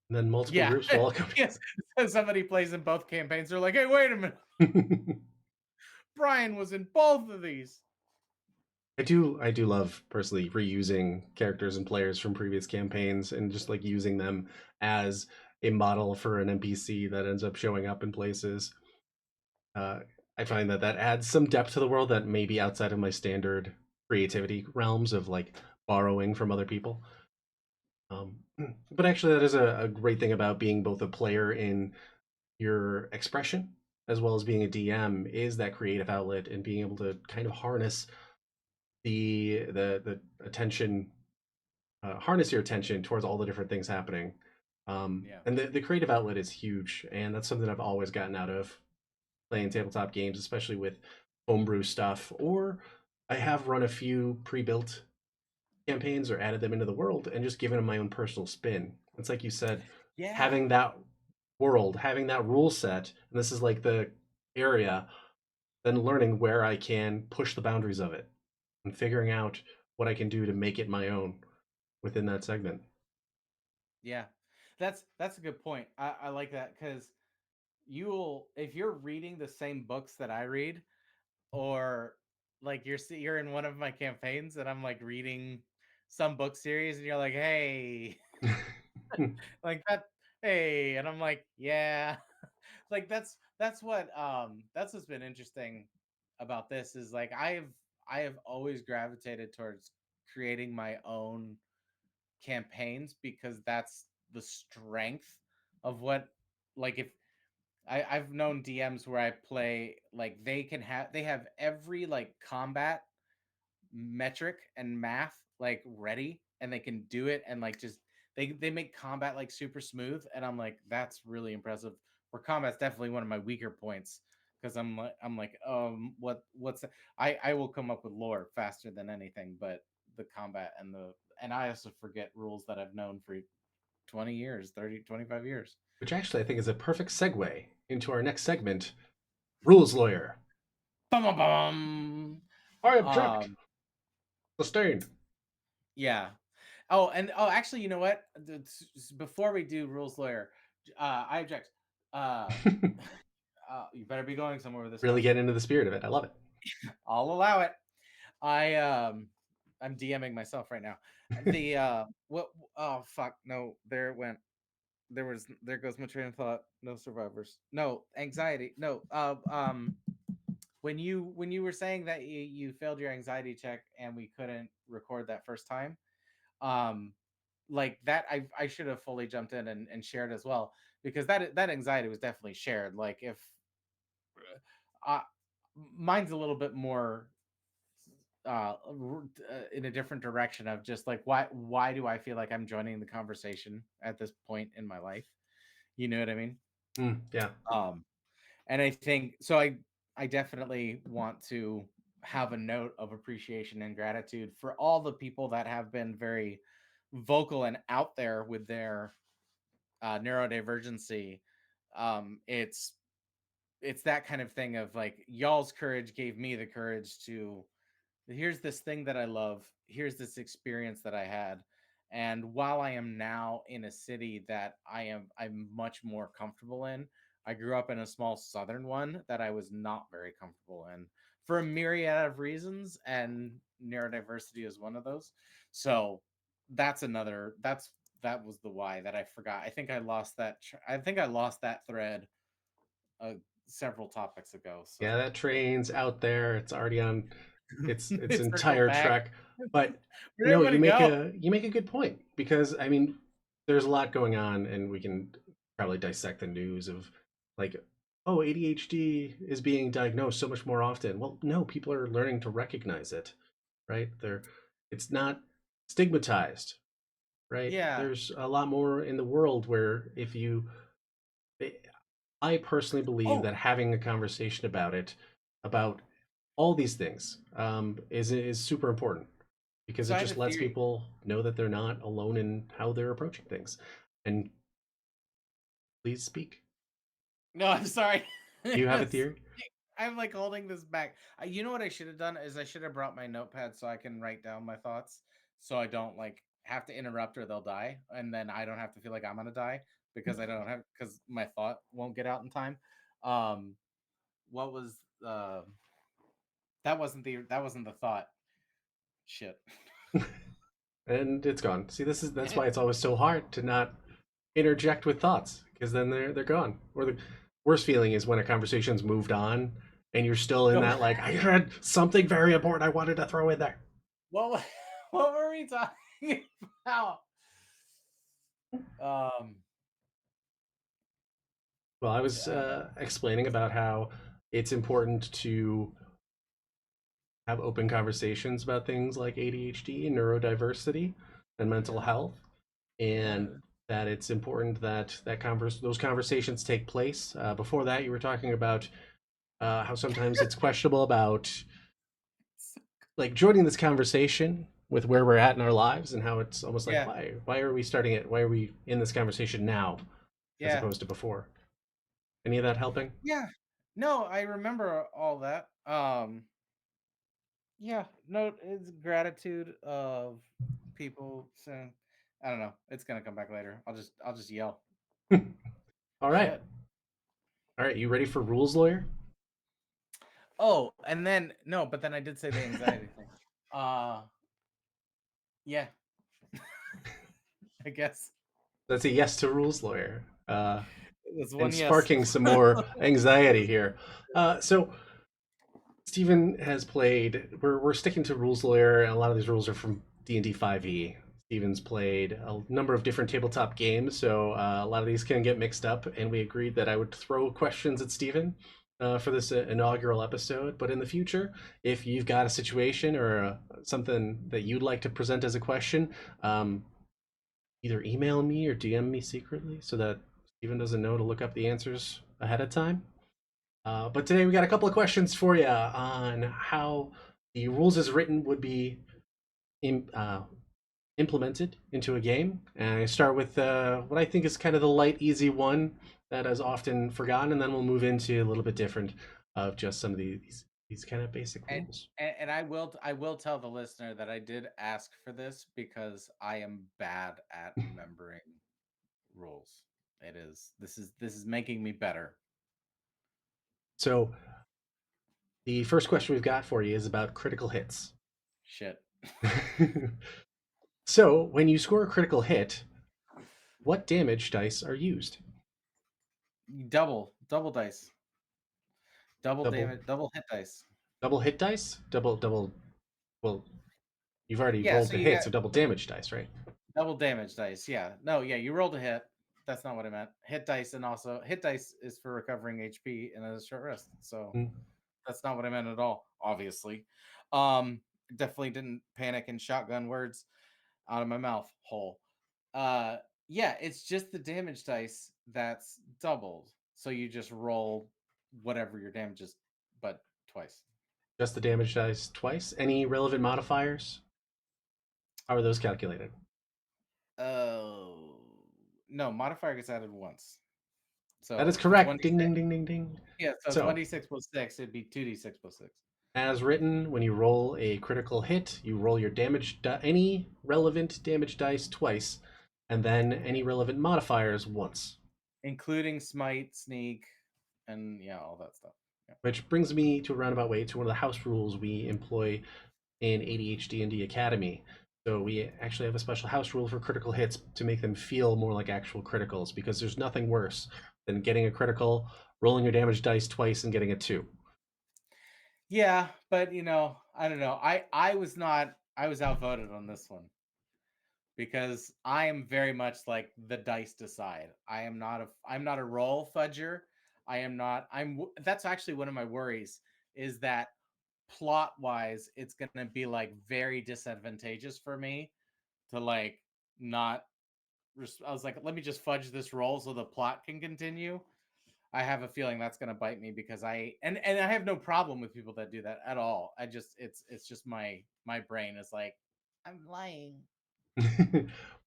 and then multiple Yeah. groups will all come Yes. So somebody plays in both campaigns. They're like, hey, wait a minute. together. Brian was in both of these. I do love personally reusing characters and players from previous campaigns and just like using them as a model for an NPC that ends up showing up in places. Uh, I find that that adds some depth to the world that may be outside of my standard creativity realms of like borrowing from other people. Um, but actually, that is a great thing about being both a player in your expression as well as being a DM is that creative outlet and being able to kind of harness the attention, harness your attention towards all the different things happening. Yeah. And the creative outlet is huge, and that's something I've always gotten out of playing tabletop games, especially with homebrew stuff. Or I have run a few pre-built campaigns or added them into the world and just given them my own personal spin. It's like you said, Yeah. having that world, having that rule set, and this is like the area, then learning where I can push the boundaries of it and figuring out what I can do to make it my own within that segment. Yeah. That's a good point. I like that because you'll if you're reading the same books that I read, or like you're in one of my campaigns and I'm like reading some book series and you're like, hey, like that, hey, and I'm like, yeah, like that's what's been interesting about this is like I have always gravitated towards creating my own campaigns because that's the strength of what, like, if I've known DMs where I play like they have every like combat metric and math like ready and they can do it and like just they make combat like super smooth and I'm like that's really impressive. Where combat's definitely one of my weaker points because I'm like what's that? I will come up with lore faster than anything, but the combat and I also forget rules that I've known for 20 years, 30, 25 years. Which actually I think is a perfect segue into our next segment, Rules Lawyer. Bum, bum, bum. I object. Um, Sustained. yeah. Oh, and oh, actually, you know what? Before we do rules lawyer, I object. Uh, you better be going somewhere with this Really now. get into the spirit of it. I love I'll allow it. I I'm DMing myself right now. The what? Oh fuck! No, there it went. There goes my train of thought. No survivors. No anxiety. No. When you were saying that you failed your anxiety check and we couldn't record that first time, um like that I should have fully jumped in and shared as well because that anxiety was definitely shared. Like if uh, mine's a little bit more in a different direction of just like why do I feel like I'm joining the conversation at this point in my life, you know what I mean? it. Yeah. um and I think so I definitely want to have a note of appreciation and gratitude for all the people that have been very vocal and out there with their neurodivergency. It's that kind of thing of like y'all's courage gave me the courage to, here's this thing that I love, here's this experience that I had. And while I am now in a city that I'm much more comfortable in, I grew up in a small southern one that I was not very comfortable in for a myriad of reasons, and neurodiversity is one of those. So that was the why that I forgot. I think I lost I think I lost that thread uh, several topics ago. Yeah, So that train's out there. It's already on its it circled entire back. trek. But Where'd no, everybody go? you make a good point because I mean, there's a lot going on, and we can probably dissect the news of like, oh, ADHD is being diagnosed so much more often. Well, no, people are learning to recognize it, right? It's not stigmatized, right? Yeah. There's a lot more in the world where if you I personally believe Oh, that having a conversation about it, about all these things, is super important because so it I have a just lets theory. people know that they're not alone in how they're approaching things. And please speak. No, I'm sorry. Do you have a It's- theory? I'm like holding this back. You know what I should have done is I should have brought my notepad so I can write down my thoughts, so I don't like have to interrupt or they'll die, and then I don't have to feel like I'm gonna die because I don't have because my thought won't get out in time. Um, what was that wasn't the thought. Shit. And it's gone. See, that's why it's always so hard to not interject with thoughts because then they're gone. Or the worst feeling is when a conversation's moved on and you're still in No. that like I had something very important I wanted to throw in there. What what were we talking about? Um Well, I was uh, explaining about how it's important to have open conversations about things like ADHD and neurodiversity and mental yeah. health, and Yeah. that it's important that those conversations take place. Before that, you were talking about how sometimes it's questionable about like joining this conversation with where we're at in our lives and how it's almost like Yeah. why are we starting it? Why are we in this conversation now as Yeah. opposed to before? Any of that helping? Yeah. No, I remember all that. Yeah, no, it's gratitude of people saying, I don't know. It's gonna come back later. I'll just yell. All right. Shit. All right, you ready for rules lawyer? Oh, and then no, but then I did say the anxiety thing. Uh yeah, I guess. That's a yes to rules lawyer. That's And one yes. sparking some more anxiety here. So Stephen has played. We're sticking to rules lawyer, and a lot of these rules are from D&D 5e. Stephen's played a number of different tabletop games, so a lot of these can get mixed up. And we agreed that I would throw questions at Stephen for this inaugural episode. But in the future, if you've got a situation or something that you'd like to present as a question, um, either email me or DM me secretly so that Stephen doesn't know to look up the answers ahead of time. But today we got a couple of questions for you on how the rules as written would be in, implemented into a game. And I start with what I think is kind of the light, easy one that is often forgotten, and then we'll move into a little bit different of just some of these kind of basic And, rules. and I will tell the listener that I did ask for this because I am bad at remembering rules. This is making me better. So the first question we've got for you is about critical hits. Shit. So when you score a critical hit, what damage dice are used? Double dice. Double Double damage, double hit dice. double hit dice? Double well, you've already Yeah, rolled so the you hit, got so double damage dice, right? double damage dice. Yeah. No, yeah, you rolled a hit. That's not what I meant. Hit dice, and also hit dice is for recovering HP in a short rest. So Mm. that's not what I meant at all, obviously. Um Definitely didn't panic and shotgun words out of my mouth hole. Uh yeah, it's just the damage dice that's doubled. So you just roll whatever your damage is, but twice. Just the damage dice twice. Any relevant modifiers? How are those calculated? Oh no, modifier gets added once. That is So it's one correct. d Ding, six. ding, ding, ding, ding. Yeah, so it's one So, d six plus six. It'd be two d six plus six, as written, when you roll a critical hit, you roll your any relevant damage dice twice, and then any relevant modifiers once. including smite, sneak, and yeah, all that stuff. Yeah, Which brings me to a roundabout way to one of the house rules we employ in ADHD&D Academy. So we actually have a special house rule for critical hits to make them feel more like actual criticals because there's nothing worse than getting a critical, rolling your damage dice twice, and getting a two. yeah, but I don't know. I was outvoted on this one because I am very much like the dice decide. I'm not a roll fudger. I am not. That's actually one of my worries is that plot wise, it's gonna be like very disadvantageous for me to like not I was like, let me just fudge this roll so the plot can continue. I have a feeling that's going to bite me because and I have no problem with people that do that at all. I just it's just my brain is like I'm lying.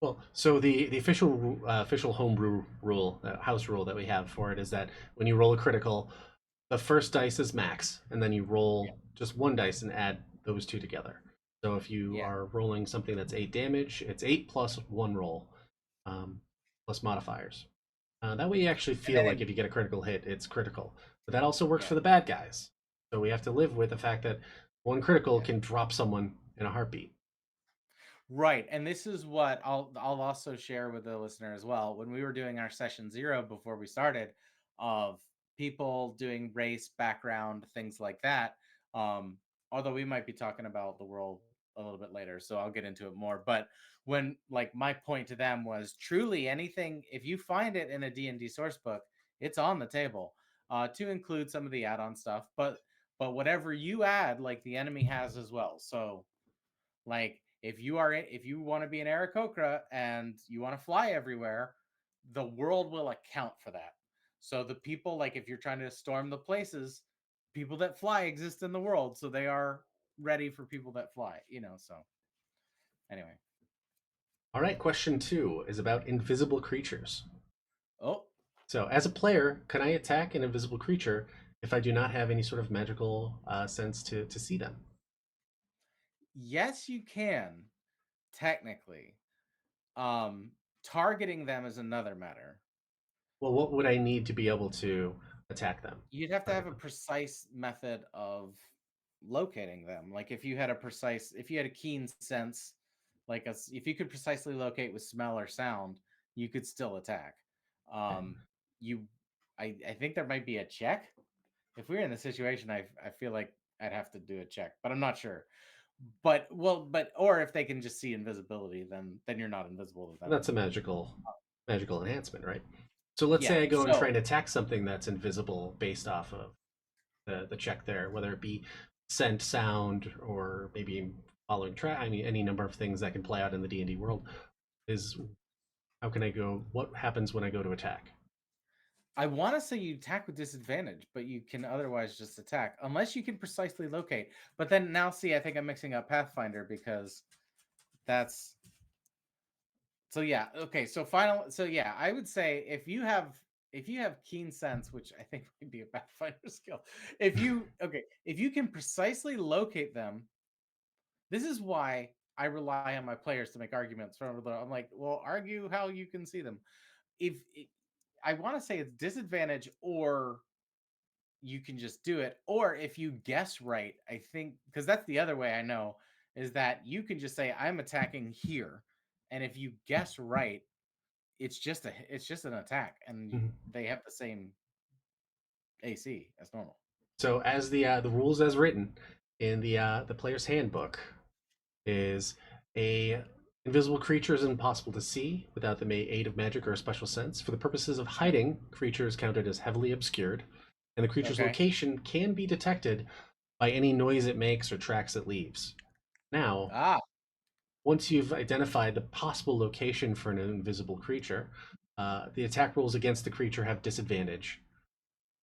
Well, so the official homebrew rule, house rule that we have for it is that when you roll a critical, the first dice is max, and then you Yeah. roll just one dice and add those two together. So if you Yeah. are rolling something that's 8 damage, it's 8 plus 1 roll, plus modifiers. That way you actually And feel then like if you get a critical hit, it's critical. But that also works yeah. for the bad guys. So we have to live with the fact that One critical Yeah. can drop someone in a heartbeat. Right. And this is what I'll also share with the listener as well. When we were doing our session 0 before we started of people doing race, background, things like that. Um although we might be talking about the world a little bit later, so I'll get into it more. But when like my point to them was truly anything if you find it in a D&D source book, it's on the table. To include some of the add-on stuff, but whatever you add like the enemy has as well. So like if you want to be an Aarakocra and you want to fly everywhere, the world will account for that. So the people like if you're trying to storm the places, people that fly exist in the world, so they are ready for people that fly, so anyway. All right, question 2 is about invisible creatures. Oh, So, as a player, can I attack an invisible creature if I do not have any sort of magical sense to see them? yes you can technically. Um Targeting them is another matter. Well, what would I need to be able to attack them? You'd have to have Target a them? precise method of locating them. Like if you had a keen sense, if you could precisely locate with smell or sound, you could still attack. Um, you, I think there might be a check. If we were in the situation, I feel like I'd have to do a check, but I'm not sure. Or if they can just see invisibility, then you're not invisible to them. That's a magical enhancement, right? So let's Yeah. say I go and try So and attack something that's invisible based off of the check there, whether it be scent, sound, or maybe following track. I mean, any number of things that can play out in the D&D world. Is how can I go? What happens when I go to attack? I want to say you attack with disadvantage, but you can otherwise just attack unless you can precisely locate. But then now, see, I think I'm mixing up Pathfinder because that's so yeah. Okay, so so yeah, I would say if you have keen sense, which I think would be a Pathfinder skill, if you can precisely locate them, this is why I rely on my players to make arguments. I'm like, well, argue how you can see them. If I want to say it's disadvantage or you can just do it. Or if you guess right, I think because that's the other way I know is that you can just say I'm attacking here, and if you guess right, it's just an attack, and Mhm. they have the same AC as normal. So, as the rules as written in the player's handbook is a invisible creature is impossible to see without the aid of magic or a special sense. For the purposes of hiding, creature is counted as heavily obscured, and the creature's Okay. location can be detected by any noise it makes or tracks it leaves. Now, Ah, once you've identified the possible location for an invisible creature, the attack rolls against the creature have disadvantage.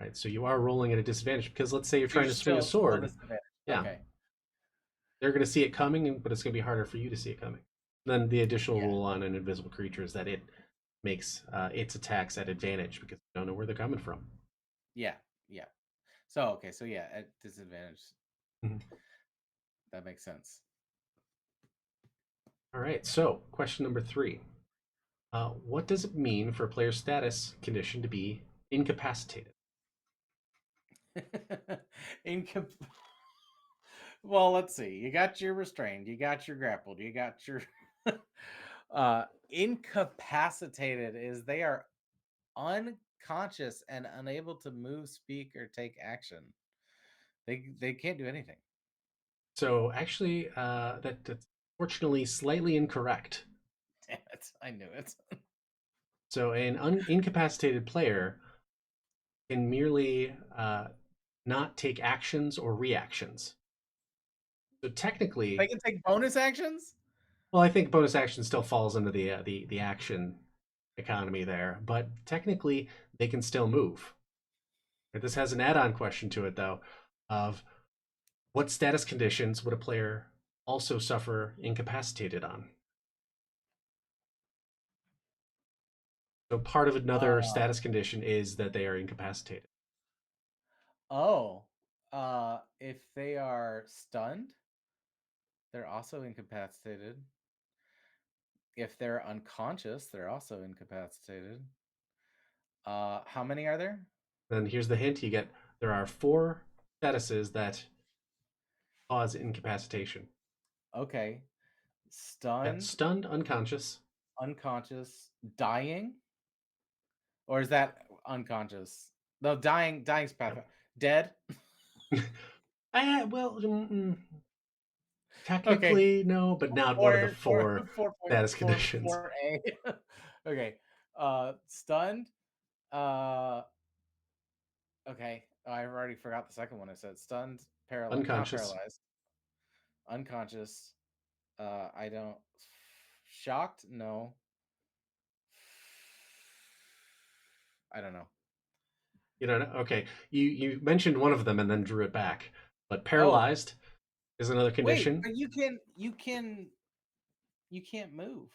Right, so you are rolling at a disadvantage because let's say you're so you're trying to swing a still sword. disadvantage. Yeah, Okay. they're going to see it coming, but it's going to be harder for you to see it coming. Then the additional Yeah. rule on an invisible creature is that it makes its attacks at advantage because you don't know where they're coming from. Yeah. Yeah. So okay. So yeah, at disadvantage. Mhm. That makes sense. All right, so question number 3. What does it mean for a player's status condition to be incapacitated? Incap- well, let's see. You got your restrained, you got your grappled, you got your incapacitated is they are unconscious and unable to move, speak, or take action. They can't do anything. So actually, that's fortunately slightly incorrect. Damn it. I knew it. So an incapacitated player can merely not take actions or reactions. So They technically, can take bonus actions? well, I think bonus action still falls under the action economy there, but technically they can still move. This has an add-on question to it though, of what status conditions would a player also suffer incapacitated on? So part of another Uh status condition is that they are incapacitated. oh. If they are stunned, they're also incapacitated. If they're unconscious, they're also incapacitated. How many are there? Then here's the hint: you get there are 4 statuses that cause incapacitation. Okay. Yeah, Stunned, stunned, unconscious. unconscious, dying, or is that unconscious? No, dying. Dying's path. Yep. Dead. Well, Okay. technically no, but not one of the Four, four, four four point status four, conditions. four A. Okay. Stunned. Uh, okay. Oh, I already forgot the second one. I said stunned, paralyzed, not Unconscious. paralyzed, unconscious. I don't. Shocked? No. I don't know. You know, okay. You mentioned one of them and then drew it back. But Oh, paralyzed is another wait, condition. but you can't move,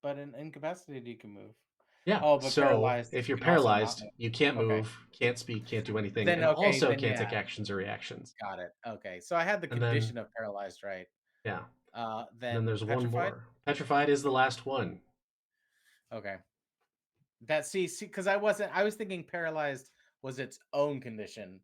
but in incapacitated you can move. Yeah. Oh, but So paralyzed if you you're can also not paralyzed, move. you can't Okay. move, can't speak, can't do anything, Then and okay, also then can't yeah, take actions or reactions. got it. Okay. So I had the And then condition of paralyzed right. yeah. And then Then there's one petrified? more. Petrified is the last one. Okay. That see, because I was thinking paralyzed was its own condition,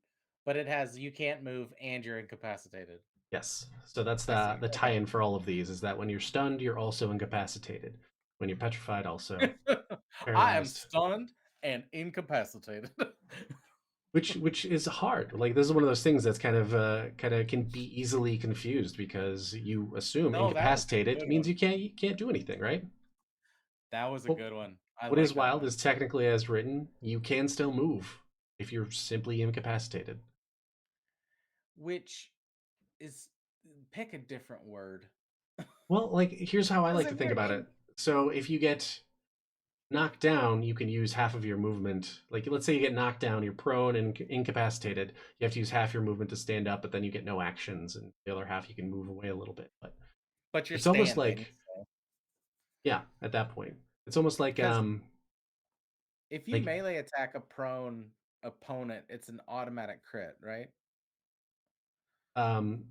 but it has you can't move and you're incapacitated. Yes. So that's I see. the tie-in for all of these is that when you're stunned, you're also incapacitated. When you're petrified, also Okay. I am paralyzed. stunned and incapacitated. Which is hard. Like this is one of those things that's kind of can be easily confused because you assume No, that was a incapacitated good means one. you can't do anything, right? That was a Well, good one. I what is like that wild one. is technically as written, you can still move if you're simply incapacitated. Which is pick a different word. Well, like here's how I Because like to if think you're about in it. So if you get knocked down, you can use half of your movement. Like let's say you get knocked down, you're prone and incapacitated. You have to use half your movement to stand up, but then you get no actions, and the other half you can move away a little bit. But but you're it's almost standing. like yeah, at that point, it's almost Because if you like melee attack a prone opponent, it's an automatic crit, right?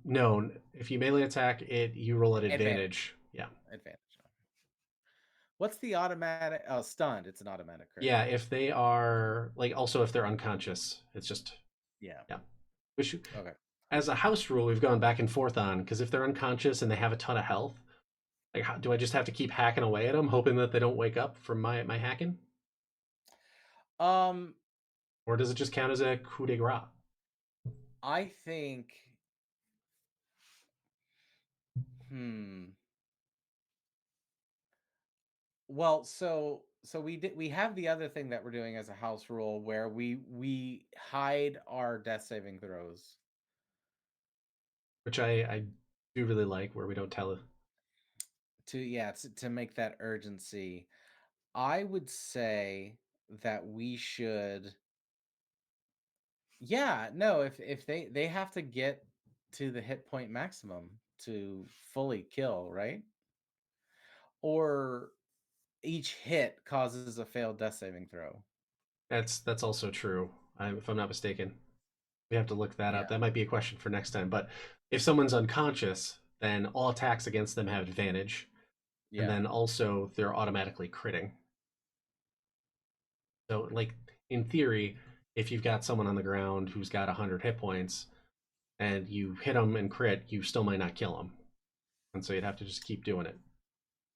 no, if you melee attack it, you roll at Advantage. advantage. Yeah, Advantage. What's the automatic? Oh, stunned. It's an automatic crit. yeah. If they are like also if they're unconscious, it's just Yeah. yeah. Which Okay. as a house rule we've gone back and forth on because if they're unconscious and they have a ton of health, like do I just have to keep hacking away at them, hoping that they don't wake up from my hacking, Um, or does it just count as a coup de grace? I think. Hmm. Well, so we have the other thing that we're doing as a house rule where we hide our death saving throws Which I do really like, where we don't tell it. to yeah to make that urgency. I would say that we should yeah, no, if they have to get to the hit point maximum to fully kill, right? Or each hit causes a failed death saving throw. That's also true. If I'm not mistaken, we have to look that Yeah. up. That might be a question for next time. But if someone's unconscious, then all attacks against them have advantage, and Yeah. then also they're automatically critting. So, like in theory, if you've got someone on the ground who's got 100 hit points and you hit them and crit, you still might not kill them, and so you'd have to just keep doing it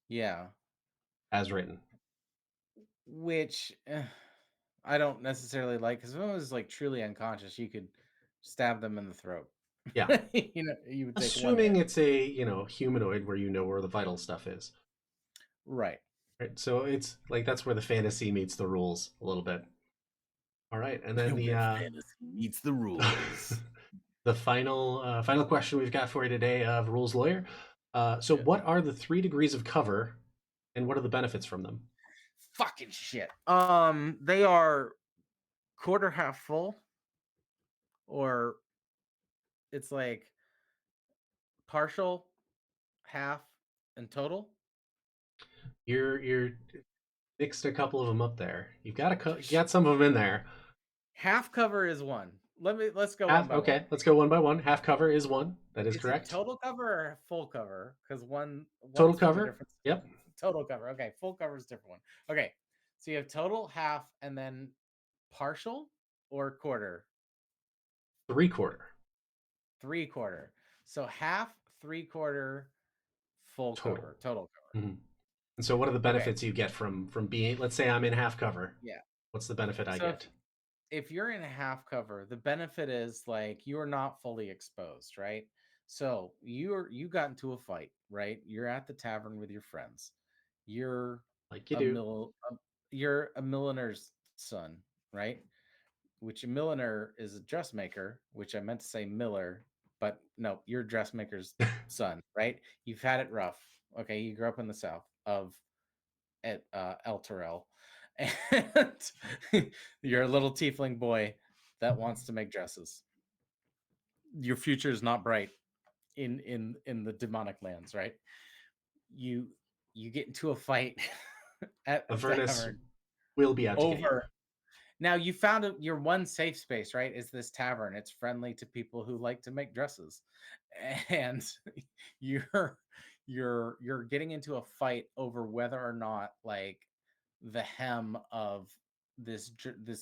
Yeah. as written. Which I don't necessarily like because if it was like truly unconscious, you could stab them in the throat. Yeah, You would take one assuming hit. it's a humanoid where you know where the vital stuff is. Right. Right. So it's like that's where the fantasy meets the rules a little bit. All right, and then the Where fantasy meets the rules. the final question we've got for you today of rules lawyer. So Shit. what are the 3 degrees of cover, and what are the benefits from them? Fucking shit. They are quarter half full, or it's like partial, half, and total. You're mixed a couple of them up there. You Sh- got some of them in there. Half cover is one. Let's go one Half. by one. Okay, let's go one by one. Half cover is one. That is Is it correct. total cover or full cover? Because Total one's from a cover. different Yep. total cover. Okay, full cover is a different one. Okay, so you have total, half, and then partial or quarter. 3/4. 3/4. So half, 3/4, full Total. cover, total cover. Mhm. And so, what are the Okay. benefits you get from being? Let's say I'm in half cover. Yeah. What's the benefit I So if get? if you're in a half cover, the benefit is like you're not fully exposed, right? So you got into a fight, right? You're at the tavern with your friends. You're Like you a do. you're a milliner's son, right? Which a milliner is a dressmaker, which I meant to say miller, but no, you're a dressmaker's son, right? You've had it rough. Okay, you grew up in the south of at El Terrell, and you're a little tiefling boy that wants to make dresses. Your future is not bright in the demonic lands, right? You you get into a fight at a Avernus tavern will be out to get you. over. Now you found your one safe space, right? Is this tavern? It's friendly to people who like to make dresses, and you're you're getting into a fight over whether or not like the hem of this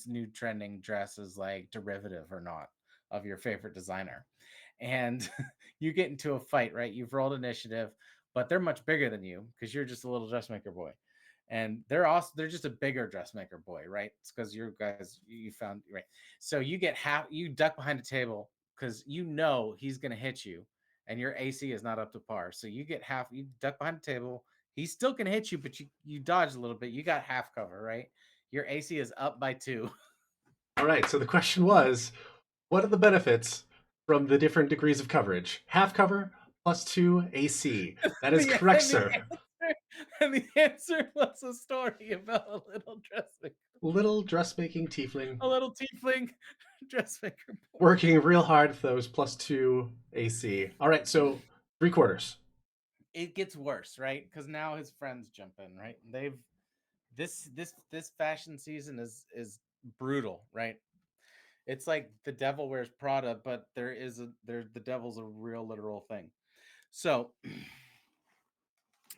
new trending dress is like derivative or not of your favorite designer, and you get into a fight, right? You've rolled initiative, but they're much bigger than you because you're just a little dressmaker boy, and they're just a bigger dressmaker boy, right? It's because you guys you found right. So you get half, you duck behind a table because you know he's gonna hit you, and your AC is not up to par. So you get half, you duck behind the table. He's still gonna hit you, but you dodge a little bit. You got half cover, right? Your AC is up by 2. All right. So the question was, what are the benefits from the different degrees of coverage? Half cover plus 2 AC. That is the, correct, and, the sir. answer, and the answer was a story about a little dressmaker, Little dressmaking tiefling a little tiefling dressmaker boy. working real hard for those plus 2 AC. All right. So 3/4. It gets worse, right? Because now his friends jump in, right? They've this fashion season is brutal, right? It's like the devil wears Prada, but there the devil's a real literal thing. So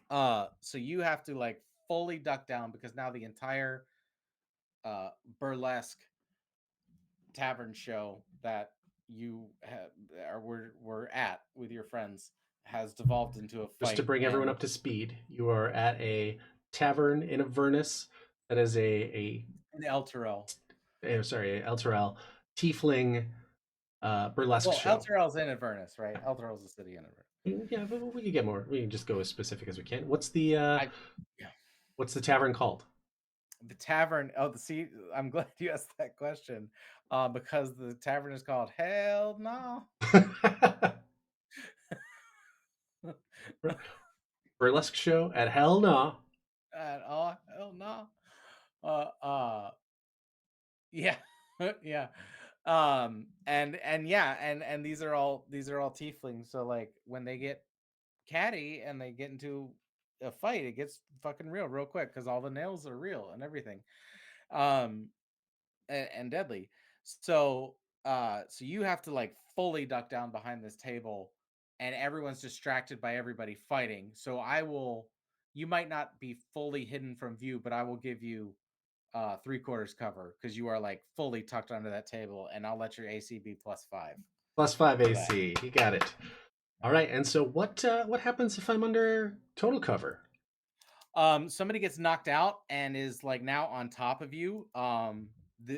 so you have to like fully duck down because now the entire uh burlesque tavern show that you have or were at with your friends has devolved into a Just to fight, bring everyone and up to speed, you are at a tavern in Avernus that is in El Terrell. sorry, El Terrell tiefling burlesque Well, El show. Terrell's in Avernus, right? El Terrell's a city in Avernus. Yeah, but we can get more. We can just go as specific as we can. I Yeah. What's the tavern called? The tavern. Oh, the see, I'm glad you asked that question, because the tavern is called Hell No. Burlesque show at Hell No. At all, hell no. Uh, uh, yeah, yeah. And yeah, and these are all tieflings. So like when they get catty and they get into a fight, it gets fucking real quick because all the nails are real and everything. Um, and deadly. So so you have to like fully duck down behind this table and everyone's distracted by everybody fighting. So I will you might not be fully hidden from view, but I will give you 3/4 cover because you are like fully tucked under that table, and I'll let your AC be +5 Plus 5 for that. AC. You got it. All right. And so what happens if I'm under total cover? Somebody gets knocked out and is like now on top of you,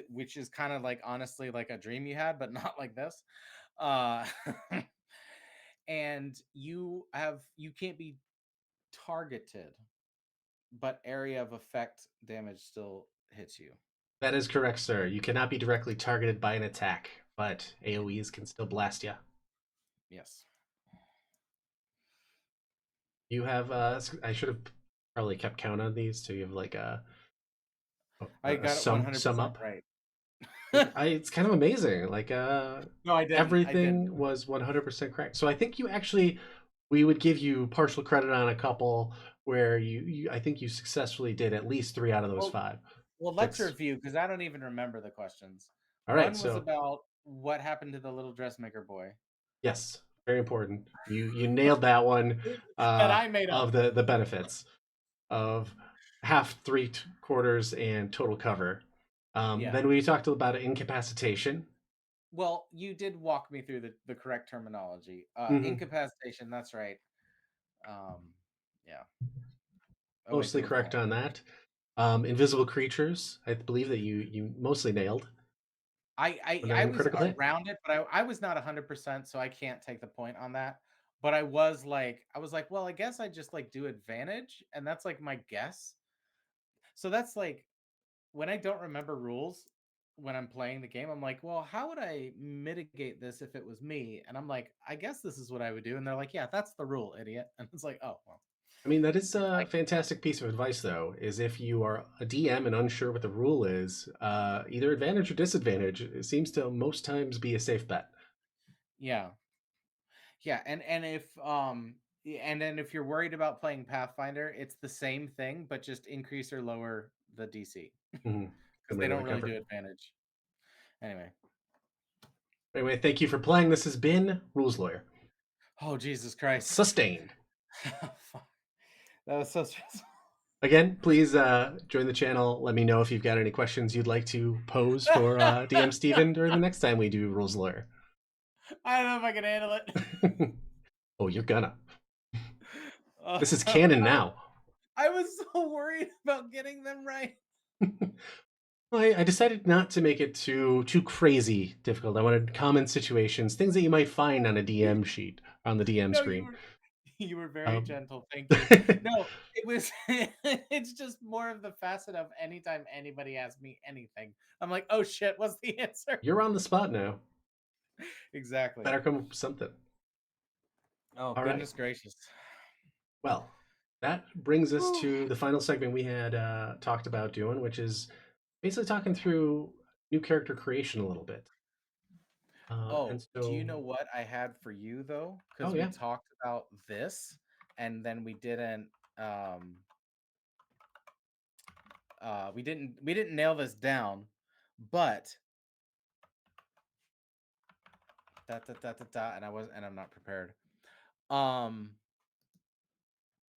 which is kind of like honestly like a dream you had, but not like this. Uh, and you can't be targeted, but area of effect damage still hits you. That is correct, sir. You cannot be directly targeted by an attack, but AoEs can still blast you. Yes, You have I should have probably kept count on these so you have like I a got it sum 100% up. right. It's kind of amazing. Like No, I didn't. I didn't. everything was 100% correct. So I think you actually we would give you partial credit on a couple where I think you successfully did at least 3 out of those Well, 5. well, let's Six. review because I don't even remember the questions. All right. One was So, about what happened to the little dressmaker boy yes, very important. You nailed that one that I made up. of the benefits of half, 3/4 and total cover. Yeah. Then we talked about incapacitation. Well, you did walk me through the correct terminology. Hmm. Incapacitation, that's right. Um, yeah. Away Mostly from correct home. on that. Invisible creatures, I believe that you mostly nailed. I Another was critical hit. around it, but I was not 100%, so I can't take the point on that. But I was like, well, I guess I just like do advantage, and that's like my guess. So that's like when I don't remember rules when I'm playing the game, I'm like, well, how would I mitigate this if it was me? And I'm like, I guess this is what I would do. And they're like, yeah, that's the rule, idiot. And it's like, oh well, I mean, that is a like fantastic piece of advice, though, is if you are a DM and unsure what the rule is, either advantage or disadvantage, it seems to most times be a safe bet. yeah, yeah. And then if you're worried about playing Pathfinder, it's the same thing, but just increase or lower the DC Mhm. because they Somebody don't really really do cover. advantage. Anyway, Anyway, thank you for playing. This has been Rules Lawyer. oh Jesus Christ, Sustained. Fuck. That was so stressful. Again, please join the channel. Let me know if you've got any questions you'd like to pose for DM Steven during the next time we do Rules Lawyer. I don't know if I can handle it. Oh, you're gonna. Uh, This is canon now. I was so worried about getting them right. I decided not to make it too crazy difficult. I wanted common situations, things that you might find on a DM sheet on the DM No, screen. you were very Um, gentle. Thank you. No, it was it's just more of the facet of anytime anybody asks me anything, I'm like, "Oh shit, what's the answer?" you're on the spot now. Exactly. Better come up with something. Oh, All right. goodness gracious. Well, that brings us Whew. to the final segment we had talked about doing, which is basically talking through new character creation a little bit. And Oh, do you so, know what I had for you though? oh Because we yeah, talked about this and then um we didn't nail this down, but and I'm not prepared. Um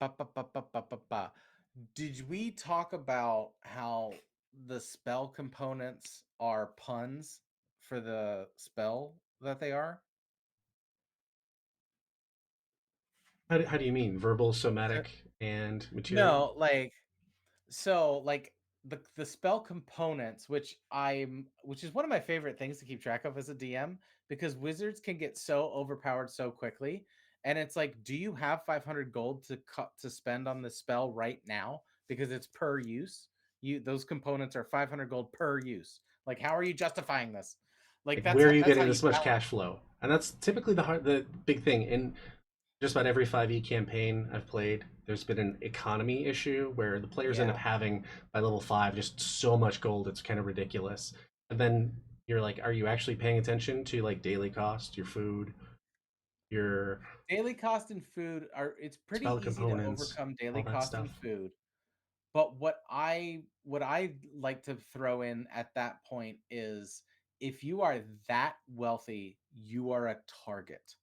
Ba, ba, ba, ba, ba, ba, ba. Did we talk about how the spell components are puns for the spell that they are? how do you mean verbal, Uh, somatic, and material? No, like the spell components, which is one of my favorite things to keep track of as a DM, because wizards can get so overpowered so quickly, and it's like, do you have 500 gold to spend on the spell right now because it's per use? Those components are 500 gold per use. Like, how are you justifying this? Like Like, where are you that's how getting you this much balance. cash flow? And that's typically the big thing in just about every 5e campaign I've played. There's been an economy issue where the players end up Yeah, having by level 5 just so much gold it's kind of ridiculous. And then you're like, are you actually paying attention to like daily cost, your food, your daily cost and food are it's pretty spell easy to components, overcome daily all that cost stuff? and food. But what I like to throw in at that point is, if you are that wealthy, you are a target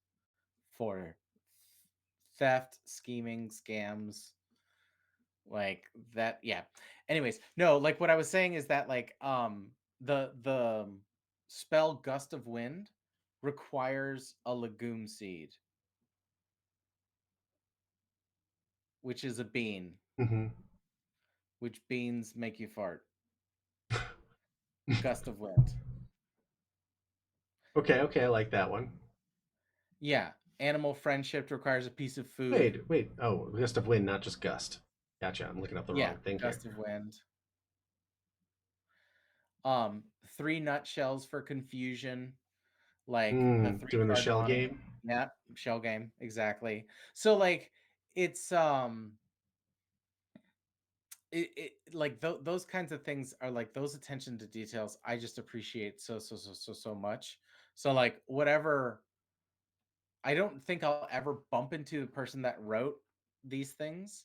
for theft, scheming, scams, like that. Yeah. Anyways, no, like what I was saying is that the spell Gust of Wind requires a legume seed, which is a bean, Hmm. which beans make you fart. Gust of Wind. Okay, okay, I like that one. Yeah. Animal friendship requires a piece of food. Wait. Oh, gust of wind, not just gust. Gotcha. I'm looking up the Yeah, wrong thing here. gust of wind. Three nutshells for confusion, like the three Doing the card shell Monty. game. Yeah, shell game, exactly. So like it's it like those kinds of things are like those attention to details I just appreciate so much. So like whatever, I don't think I'll ever bump into the person that wrote these things.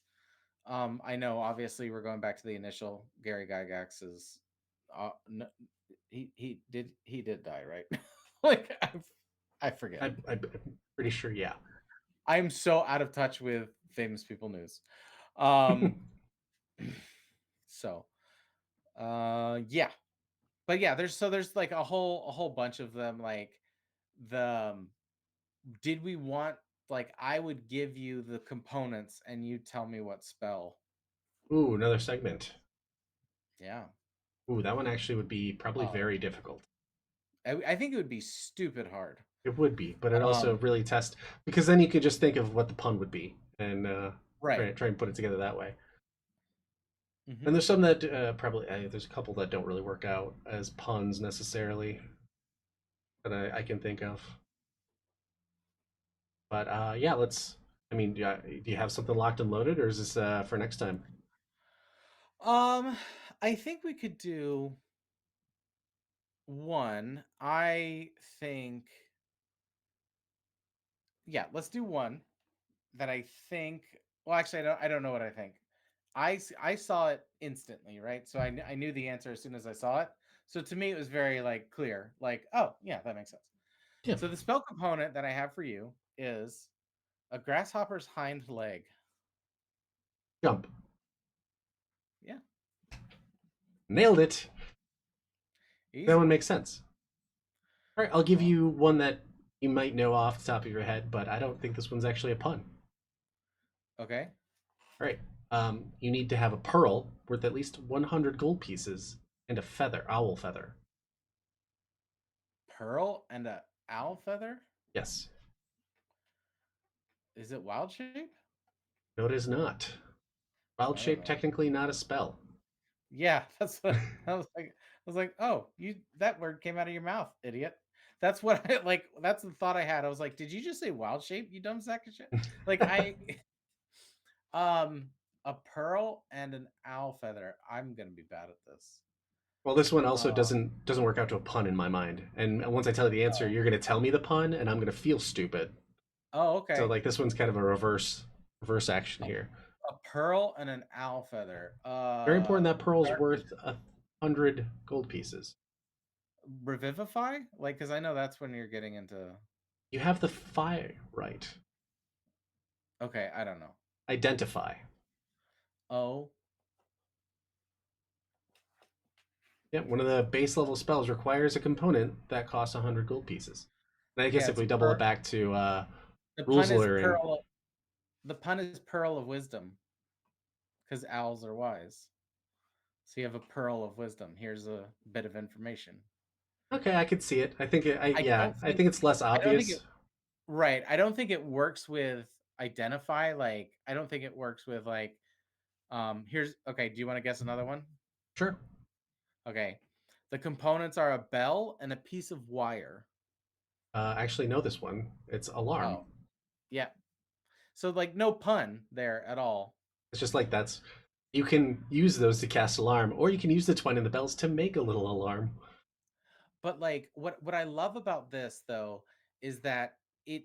I know obviously we're going back to the initial Gary Gygax's no, he did die, right? Like I forget. I'm pretty sure, yeah. I'm so out of touch with famous people news. Um so yeah. But yeah, there's like a whole bunch of them. Like the did we want like I would give you the components and you tell me what spell. Ooh, another segment. Yeah. Ooh, that one actually would be probably Oh, very difficult. I think it would be stupid hard. It would be, but it also Um, really test because then you could just think of what the pun would be and right. try and put it together that way. And Hmm. there's some that probably there's a couple that don't really work out as puns necessarily that I can think of. But yeah, let's. I mean, do you have something locked and loaded, or is this for next time? Um, I think we could do one. I think, yeah, let's do one that I think. Well, actually, I don't know what I think. I saw it instantly, right? So I knew the answer as soon as I saw it. So to me, it was very like clear. Like, oh yeah, that makes sense. Yeah, So the spell component that I have for you is a grasshopper's hind leg. jump. Yeah, Nailed it. That one easy. makes sense. All right, I'll give Uh, you one that you might know off the top of your head, but I don't think this one's actually a pun. okay. All right. You need to have a pearl worth at least 100 gold pieces and a feather, owl feather. Pearl and a owl feather. Yes. Is it wild shape? No, it is not. Wild I don't shape, know. technically not a spell. Yeah, that's what I was like. I was like, oh, you that word came out of your mouth, idiot. That's what I like. That's the thought I had. I was like, did you just say wild shape, you dumb sack of shit? Like I, um, a pearl and an owl feather. I'm gonna be bad at this. Well, this one also Uh, doesn't work out to a pun in my mind. And once I tell you the answer, oh, you're gonna tell me the pun, and I'm gonna feel stupid. oh, So okay. like this one's kind of a reverse action A, here. a pearl and an owl feather. Very important that pearl's Dark worth vision. 100 gold pieces. Revivify, like, because I know that's when you're getting into. You have the fire right. Okay, I don't know. Identify. Oh, Yeah, one of the base level spells requires a component that costs 100 gold pieces. And I guess yeah, if it's we double it back to the rules pun is learning, pearl. The pun is pearl of wisdom because owls are wise. So you have a pearl of wisdom. Here's a bit of information. okay, I could see it. I think I don't I think think it's less I don't think it obvious. right. I don't think it works with identify. Like I don't think it works with like here's okay, do you want to guess another one? Sure. Okay. The components are a bell and a piece of wire. I actually know this one. It's alarm. Oh, yeah. So like no pun there at all. It's just like that's you can use those to cast alarm, or you can use the twine and the bells to make a little alarm. But like what I love about this though is that it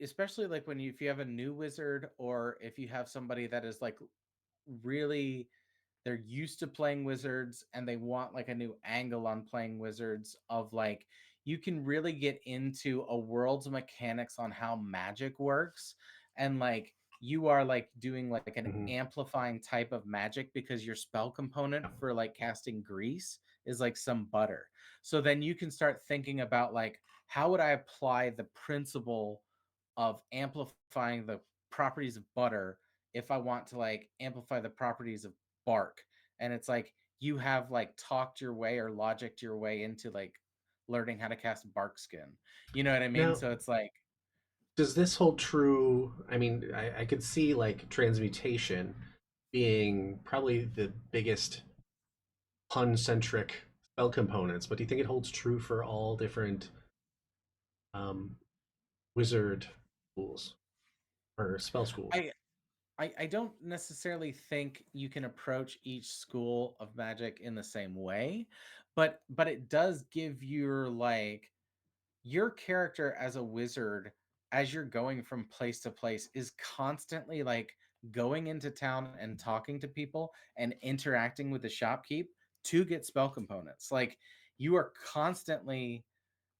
especially like when you if you have a new wizard or if you have somebody that is like really they're used to playing wizards and they want like a new angle on playing wizards of like you can really get into a world's mechanics on how magic works and like you are like doing like an Hmm. amplifying type of magic because your spell component Yeah. for like casting grease is like some butter. So then you can start thinking about like how would I apply the principle of amplifying the properties of butter if I want to like amplify the properties of bark. And it's like you have like talked your way or logicked your way into like learning how to cast bark skin. You know what I mean? Now, So it's like does this hold true? I mean, I could see like transmutation being probably the biggest pun centric spell components, but do you think it holds true for all different um, wizard schools or spell schools? I I don't necessarily think you can approach each school of magic in the same way, but it does give your like your character as a wizard as you're going from place to place is constantly like going into town and talking to people and interacting with the shopkeep to get spell components. Like you are constantly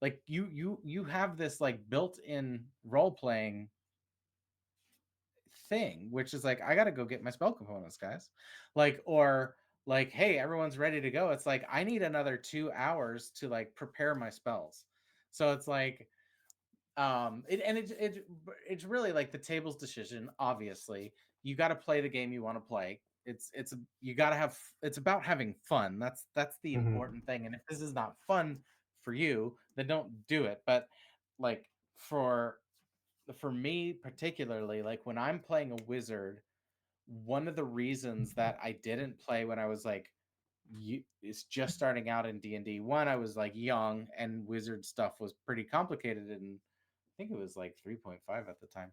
like you have this like built-in role playing thing which is like I got to go get my spell components guys like or like, hey, everyone's ready to go. It's like I need another 2 hours to like prepare my spells. So it's like it's really like the table's decision. Obviously, you got to play the game you want to play. You got to have, it's about having fun. That's the Hmm. important thing. And if this is not fun for you, then don't do it. But like for for me particularly, like when I'm playing a wizard, one of the reasons that I didn't play when I was like is just starting out in D&D. One, I was like young and wizard stuff was pretty complicated, and I think it was like 3.5 at the time.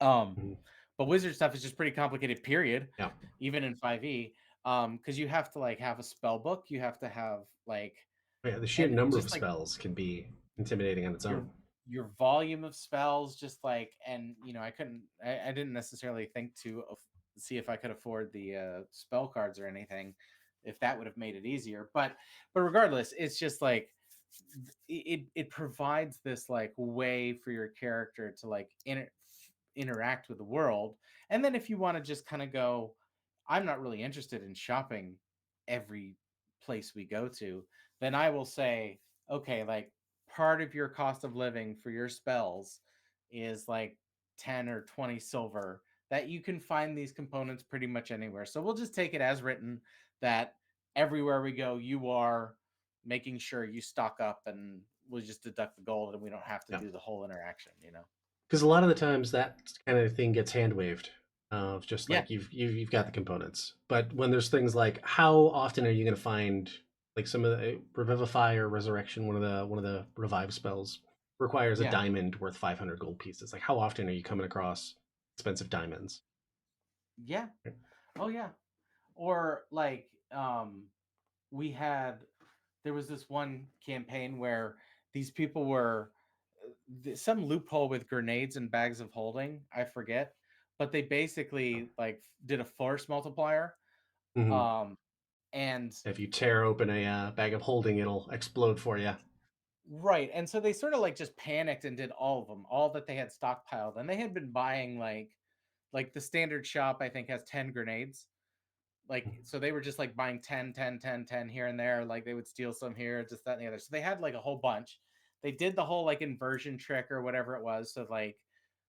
Um, Hmm. but wizard stuff is just pretty complicated, period, Yeah. even in 5e. Because you have to like have a spell book, you have to have like, Yeah, the sheer and number of just like spells can be intimidating on its your own. your volume of spells, just like, and I didn't necessarily think to see if I could afford the spell cards or anything, if that would have made it easier. But regardless, it's just like it provides this like way for your character to like interact with the world. And then if you want to just kind of go, I'm not really interested in shopping every place we go to, then I will say, okay, like part of your cost of living for your spells is like 10 or 20 silver, that you can find these components pretty much anywhere. So we'll just take it as written that everywhere we go, you are making sure you stock up, and we'll just deduct the gold and we don't have to Yeah. do the whole interaction, you know? Because a lot of the times that kind of thing gets hand waved, of just Yeah. like you've got the components. But when there's things like how often are you going to find like some of the revivify or resurrection, one of the revive spells requires a Yeah. diamond worth 500 gold pieces. Like how often are you coming across expensive diamonds? Yeah. Oh yeah. Or like we had, there was this one campaign where these people were some loophole with grenades and bags of holding, I forget, but they basically like did a force multiplier. Mm-hmm. um and If you tear open a bag of holding, it'll explode for you. right, and so they sort of like just panicked and did all of them, all that they had stockpiled, and they had been buying like the standard shop I think has 10 grenades. Like, so they were just like buying 10, 10, 10, 10 here and there. Like they would steal some here, just that and the other. So they had like a whole bunch. They did the whole like inversion trick or whatever it was. So like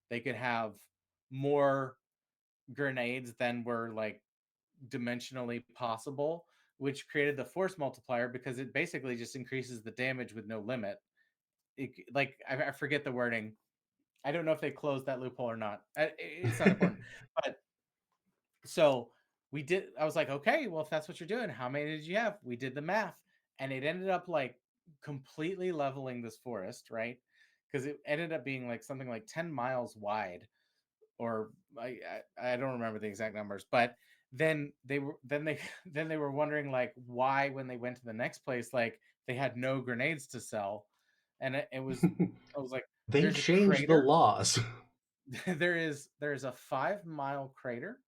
they could have more grenades than were like dimensionally possible, which created the force multiplier because it basically just increases the damage with no limit. Like I forget the wording. I don't know if they closed that loophole or not. It's not important. But so we did, I was like, okay, well, if that's what you're doing, how many did you have? We did the math, and it ended up like completely leveling this forest, right? Because it ended up being like something like 10 miles wide, or I don't remember the exact numbers, but then they then they were wondering like why when they went to the next place, like they had no grenades to sell. And it was, I was like, They there's a changed the crater. laws. There's a 5 mile crater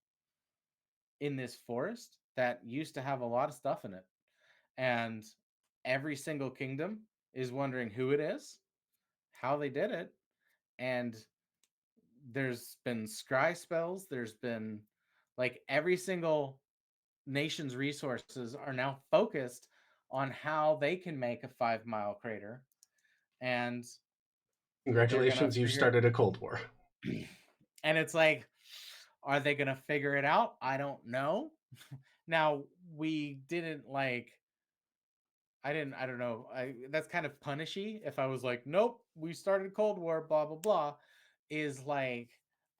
in this forest that used to have a lot of stuff in it. And every single kingdom is wondering who it is, how they did it. And there's been scry spells, there's been like every single nation's resources are now focused on how they can make a 5 mile crater. And they're gonna Congratulations, you figure started a Cold War. it. And it's like, are they gonna figure it out? I don't know. Now we didn't like, I don't know. That's kind of punishy if I was like, nope, we started Cold War, blah blah blah. Is like,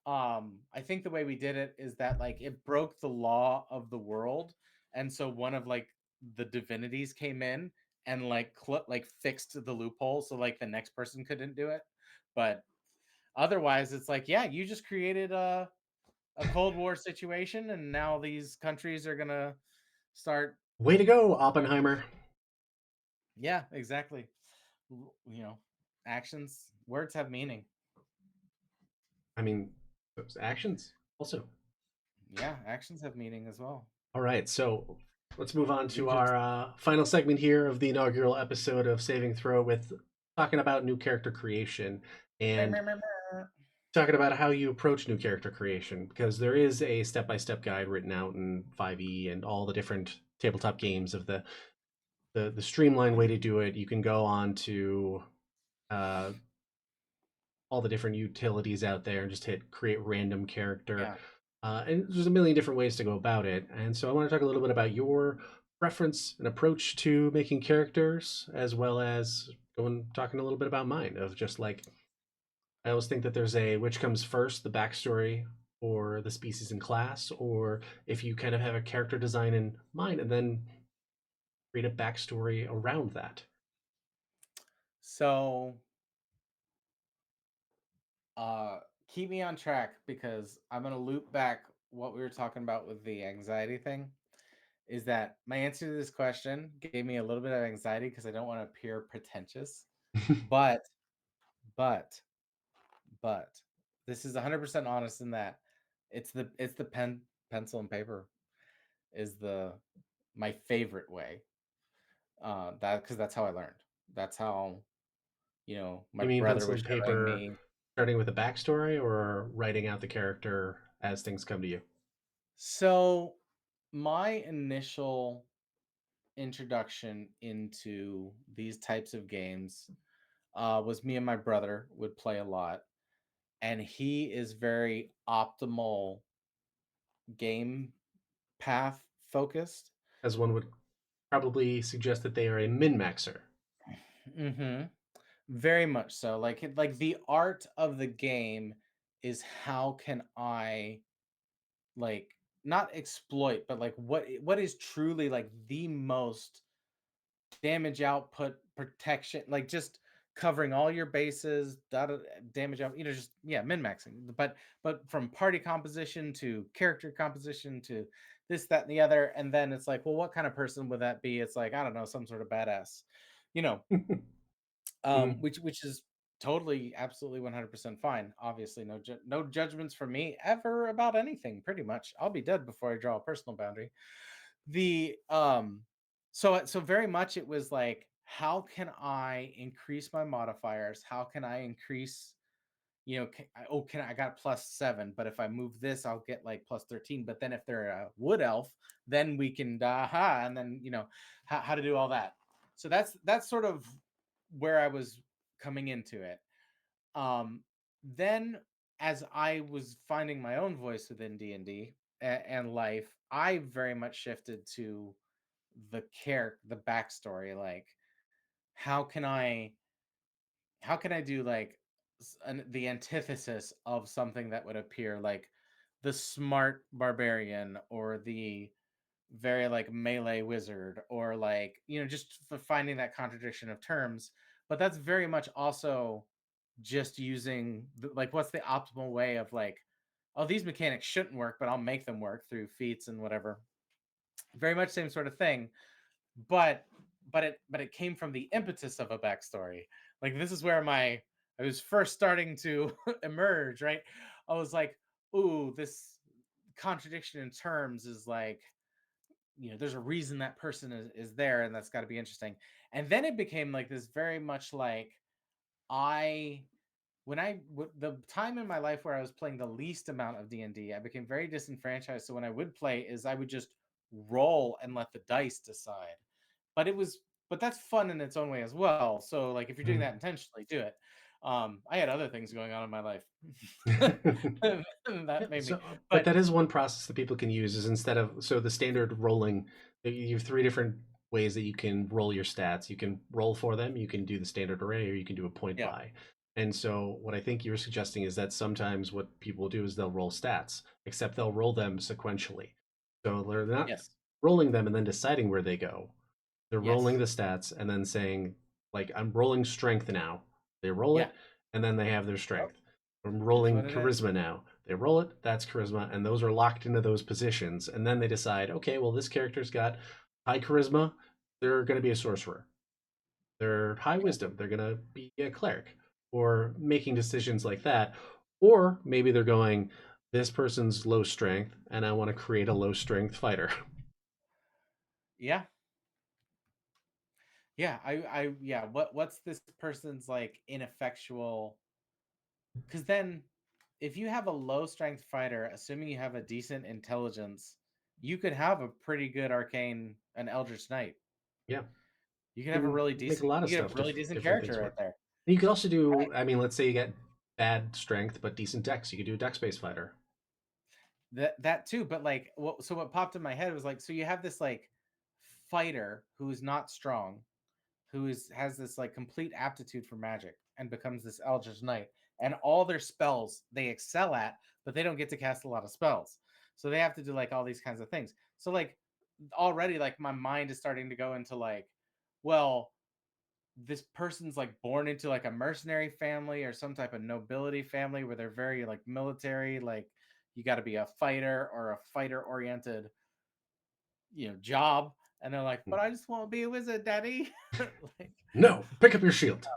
I think the way we did it is that like it broke the law of the world, and so one of like the divinities came in and like like fixed the loophole, so like the next person couldn't do it. But otherwise, it's like, yeah, you just created a Cold War situation, and now these countries are gonna start. Way to go, Oppenheimer. Yeah, exactly. You know, actions, words have meaning. I mean, those actions also. Yeah, actions have meaning as well. All right, so let's move on You to could our final segment here of the inaugural episode of Saving Throw with talking about new character creation. And have. talking about how you approach new character creation, because there is a step-by-step guide written out in 5e and all the different tabletop games of the streamlined way to do it. You can go on to uh, all the different utilities out there and just hit create random character. Yeah. And there's a million different ways to go about it. And so I want to talk a little bit about your preference and approach to making characters, as well as going talking a little bit about mine of just like I always think that there's a which comes first, the backstory or the species and class, or if you kind of have a character design in mind and then create a backstory around that. So, keep me on track because I'm gonna loop back what we were talking about with the anxiety thing. Is that my answer to this question gave me a little bit of anxiety because I don't want to appear pretentious. But, but, but, this is 100% honest in that it's the pencil and paper is the my favorite way. That because that's how I learned. That's how my You mean brother pencil was and showing paper, me. starting with a backstory, or writing out the character as things come to you? So my initial introduction into these types of games was me and my brother would play a lot, and he is very optimal game path focused. As one would probably suggest that they are a min maxer. Hmm. Very much so. Like the art of the game is how can I like not exploit, but like what is truly like the most damage output protection, like just covering all your bases, damage out, just yeah, min maxing. But from party composition to character composition to this, that, and the other, and then it's like, well, what kind of person would that be? It's like I don't know, some sort of badass, you know, Mhm. which is totally, absolutely, 100% fine. Obviously, no judgments from me ever about anything. Pretty much, I'll be dead before I draw a personal boundary. The so very much it was like, how can I increase my modifiers? How can I increase, can I got +7, but if I move this, I'll get like +13. But then if they're a wood elf, then we can aha, and then how to do all that. So that's sort of where I was coming into it. Then as I was finding my own voice within D&D and life, I very much shifted to the backstory. Like, how can I do like the antithesis of something that would appear like the smart barbarian or the very like melee wizard, or like just finding that contradiction of terms. But that's very much also just using like what's the optimal way of like, oh, these mechanics shouldn't work but I'll make them work through feats and whatever. Very much same sort of thing. But it came from the impetus of a backstory. Like, this is where I was first starting to emerge, right? I was like, ooh, this contradiction in terms is like, there's a reason that person is there, and that's got to be interesting. And then it became like this very much like, I the time in my life where I was playing the least amount of D&D, I became very disenfranchised. So when I would play, is I would just roll and let the dice decide. But it was but that's fun in its own way as well. So like, if you're doing that intentionally, do it. I had other things going on in my life that Yeah, made me. but But that is one process that people can use is instead of so the standard rolling, you have three different ways that you can roll your stats. You can roll for them, you can do the standard array, or you can do a point yeah, buy. And so what I think you're suggesting is that sometimes what people do is they'll roll stats, except they'll roll them sequentially. So they're not yes, rolling them and then deciding where they go. They're rolling yes, the stats and then saying, like, I'm rolling strength now. They roll yeah, it, and then they have their yep, strength. I'm is rolling what it is. charisma now. They roll it, that's charisma, and those are locked into those positions. And then they decide, okay, well, this character's got high charisma. They're going to be a sorcerer. They're high Yeah, wisdom. They're going to be a cleric, or making decisions like that. Or maybe they're going, this person's low strength, and I want to create a low strength fighter. yeah, yeah. Yeah. What's this person's like ineffectual? Because then if you have a low strength fighter, assuming you have a decent intelligence, you could have a pretty good arcane an Eldritch Knight. Yeah, You can you have a can really make a decent lot of you get a stuff really decent different things character right work. there. You could also Right. do, I mean, let's say you get bad strength but decent dex. You could do a dex-based fighter. That too, but like what popped in my head was like, so you have this like fighter who's not strong, has this like complete aptitude for magic and becomes this Eldritch Knight, and all their spells they excel at, but they don't get to cast a lot of spells. So they have to do like all these kinds of things. So like already like my mind is starting to go into like, well, this person's like born into like a mercenary family or some type of nobility family where they're very like military, like you got to be a fighter or a fighter oriented, job. And they're like, but I just want to be a wizard, daddy. Like, No, pick up your shield.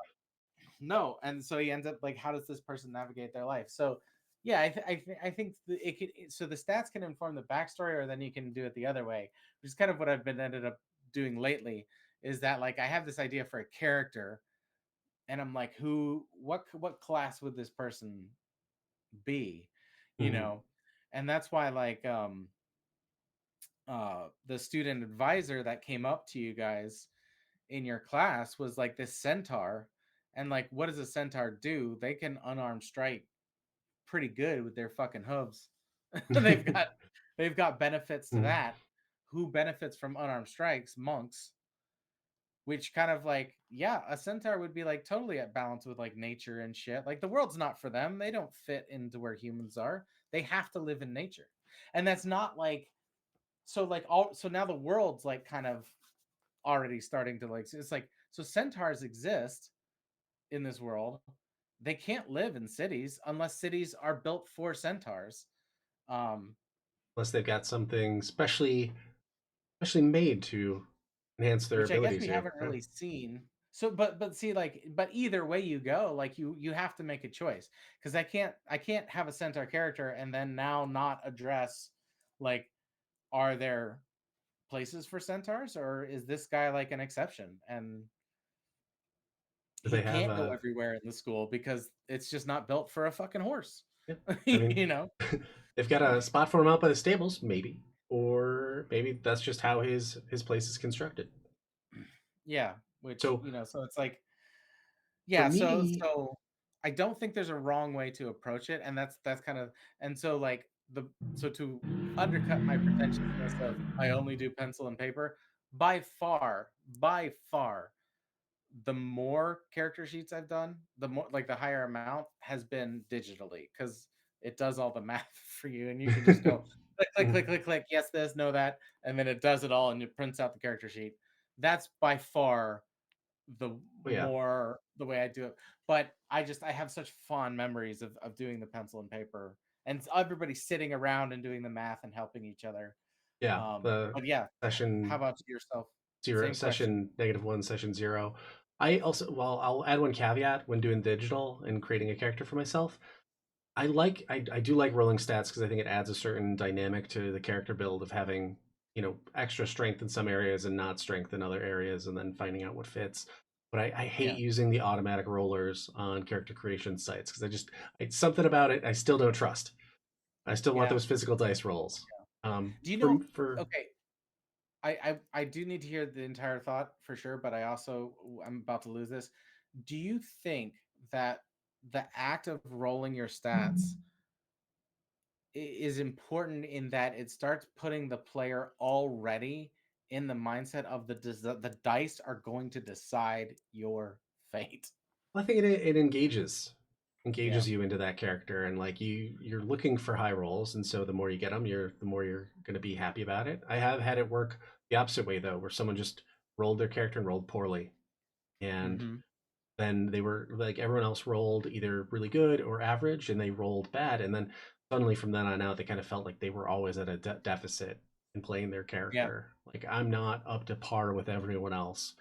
no. And so he ends up like, how does this person navigate their life? So yeah, I think it could, so the stats can inform the backstory, or then you can do it the other way, which is kind of what I've been ended up doing lately, is that like I have this idea for a character, and I'm like, what class would this person be? You Hmm. know? And that's why like the student advisor that came up to you guys in your class was like this centaur. And like, what does a centaur do? They can unarmed strike pretty good with their fucking hooves. they've got they've got benefits to Hmm. that. Who benefits from unarmed strikes? Monks. Which kind of like, yeah, a centaur would be like totally at balance with like nature and shit. Like the world's not for them. They don't fit into where humans are. They have to live in nature. And that's not like, so like all, so now the world's like kind of already starting to like, it's like, so centaurs exist in this world. They can't live in cities unless cities are built for centaurs. Um, Unless they've got something specially made to enhance their which I guess abilities we here. haven't Yeah. really seen. So, but see, like, but either way you go, like you have to make a choice, because I can't have a centaur character and then now not address, like, are there places for centaurs, or is this guy like an exception and Do he they have can't go a? everywhere in the school because it's just not built for a fucking horse, Yeah, I mean, you know? they've got a spot for him out by the stables, maybe, or maybe that's just how his place is constructed. Yeah, which So so it's like, for yeah, so me, I don't think there's a wrong way to approach it, and that's kind of, and so like so to undercut my pretentiousness of I only do pencil and paper, by far, the more character sheets I've done, the more like the higher amount has been digitally, because it does all the math for you, and you can just go click, click, mm, click, click, click, yes, this, no, that, and then it does it all, and it prints out the character sheet. That's by far the oh yeah, more the way I do it. But I have such fond memories of doing the pencil and paper and everybody sitting around and doing the math and helping each other. yeah, the But yeah, how session about yourself? zero, Same question. session -1, session 0. I also, well, I'll add one caveat when doing digital and creating a character for myself. I do like rolling stats because I think it adds a certain dynamic to the character build of having, extra strength in some areas and not strength in other areas, and then finding out what fits. But I hate Yeah, using the automatic rollers on character creation sites because it's something about it I still don't trust. I still want yeah. those physical dice rolls. Do you know? For Okay, I do need to hear the entire thought for sure, but I'm about to lose this. Do you think that the act of rolling your stats is important in that it starts putting the player already in the mindset of the dice are going to decide your fate. I think it Yeah, engages you into that character, and like you're looking for high rolls, and so the more you get them, the more you're going to be happy about it. I have had it work the opposite way though, where someone just rolled their character and rolled poorly, and mm-hmm. then they were like everyone else rolled either really good or average, and they rolled bad, and then suddenly from then on out they kind of felt like they were always at a deficit in playing their Yeah, character. Like I'm not up to par with everyone else.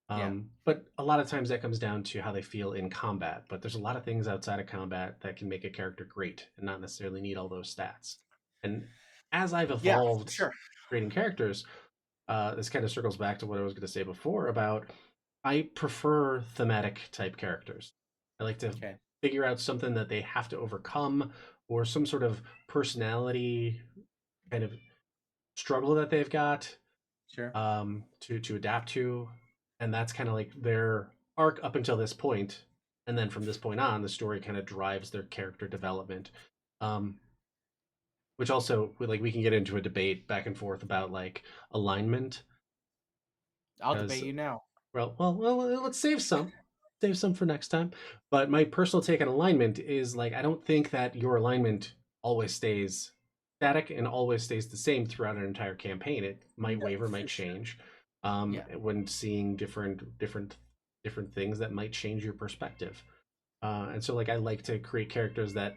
yeah, But a lot of times that comes down to how they feel in combat. But there's a lot of things outside of combat that can make a character great and not necessarily need all those stats. And as I've yeah, for evolved sure. creating characters, this kind of circles back to what I was going to say before about I prefer thematic type characters. I like to Okay, figure out something that they have to overcome or some sort of personality kind of struggle that they've got Sure. to adapt to, and that's kind of like their arc up until this point, and then from this point on, the story kind of drives their character development, um, which also like we can get into a debate back and forth about like alignment I'll debate because you now. let's save some for next time. But my personal take on alignment is like I don't think that your alignment always stays static and always stays the same throughout an entire campaign. It might No, waver, might for sure. change Yeah. when seeing different things that might change your perspective. And so like I like to create characters that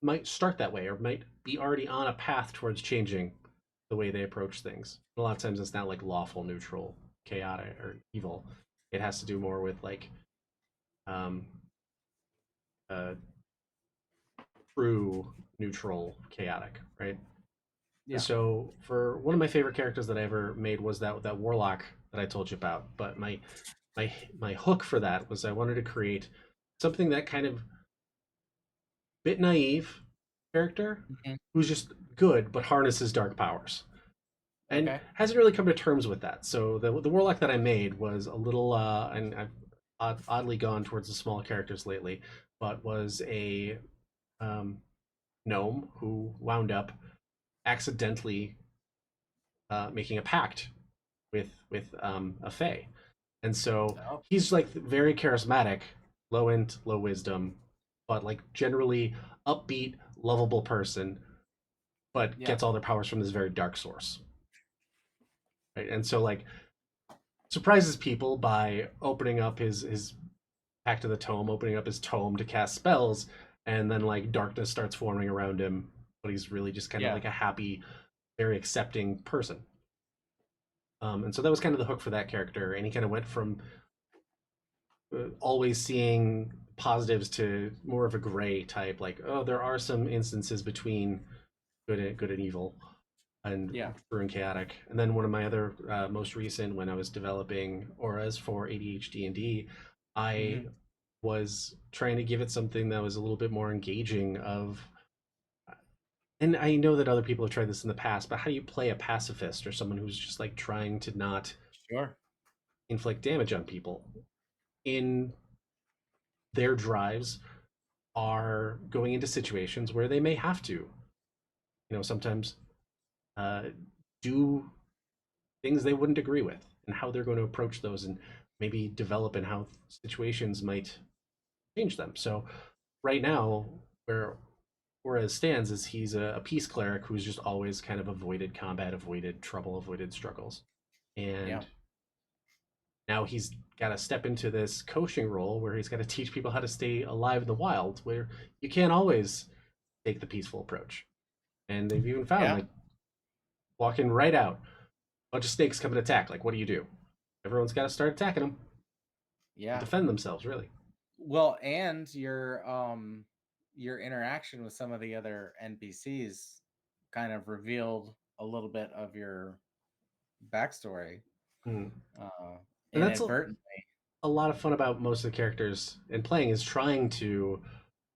might start that way or might be already on a path towards changing the way they approach things. A lot of times it's not like lawful, neutral, chaotic, or evil. It has to do more with like um, uh, true, neutral, chaotic, right? Yeah. So for one of my favorite characters that I ever made was that warlock that I told you about. But my hook for that was I wanted to create something that kind of bit naive character Mhm. who's just good but harnesses dark powers and Okay. hasn't really come to terms with that. So the warlock that I made was a little, and I've oddly gone towards the small characters lately, but was a um, gnome who wound up accidentally making a pact with a fae, and so Oh, he's like very charismatic, low int, low wisdom, but like generally upbeat, lovable person, but yeah. gets all their powers from this very dark source. Right? And so like surprises people by opening up his Pact of the Tome, opening up his tome to cast spells, and then like darkness starts forming around him, but he's really just kind of Yeah. like a happy, very accepting person. And so that was kind of the hook for that character, and he kind of went from always seeing positives to more of a gray type, like oh, there are some instances between good and evil, and Yeah. true and chaotic. And then one of my other most recent, when I was developing auras for ADHD&D, I Hmm. was trying to give it something that was a little bit more engaging of, and I know that other people have tried this in the past, but how do you play a pacifist or someone who's just like trying to not Sure. inflict damage on people in their drives are going into situations where they may have to, sometimes uh, do things they wouldn't agree with and how they're going to approach those and maybe develop and how situations might change them. So right now, where Juarez stands is he's a peace cleric who's just always kind of avoided combat, avoided trouble, avoided struggles. Yeah. And now he's got to step into this coaching role where he's got to teach people how to stay alive in the wild, where you can't always take the peaceful approach. And they've even found Yeah. like walking right out, a bunch of snakes come and attack. Like, what do you do? Everyone's got to start attacking them and Yeah. defend themselves, really. Well, and your interaction with some of the other NPCs kind of revealed a little bit of your backstory, Mm. uh, And that's inadvertently. a lot of fun about most of the characters in playing is trying to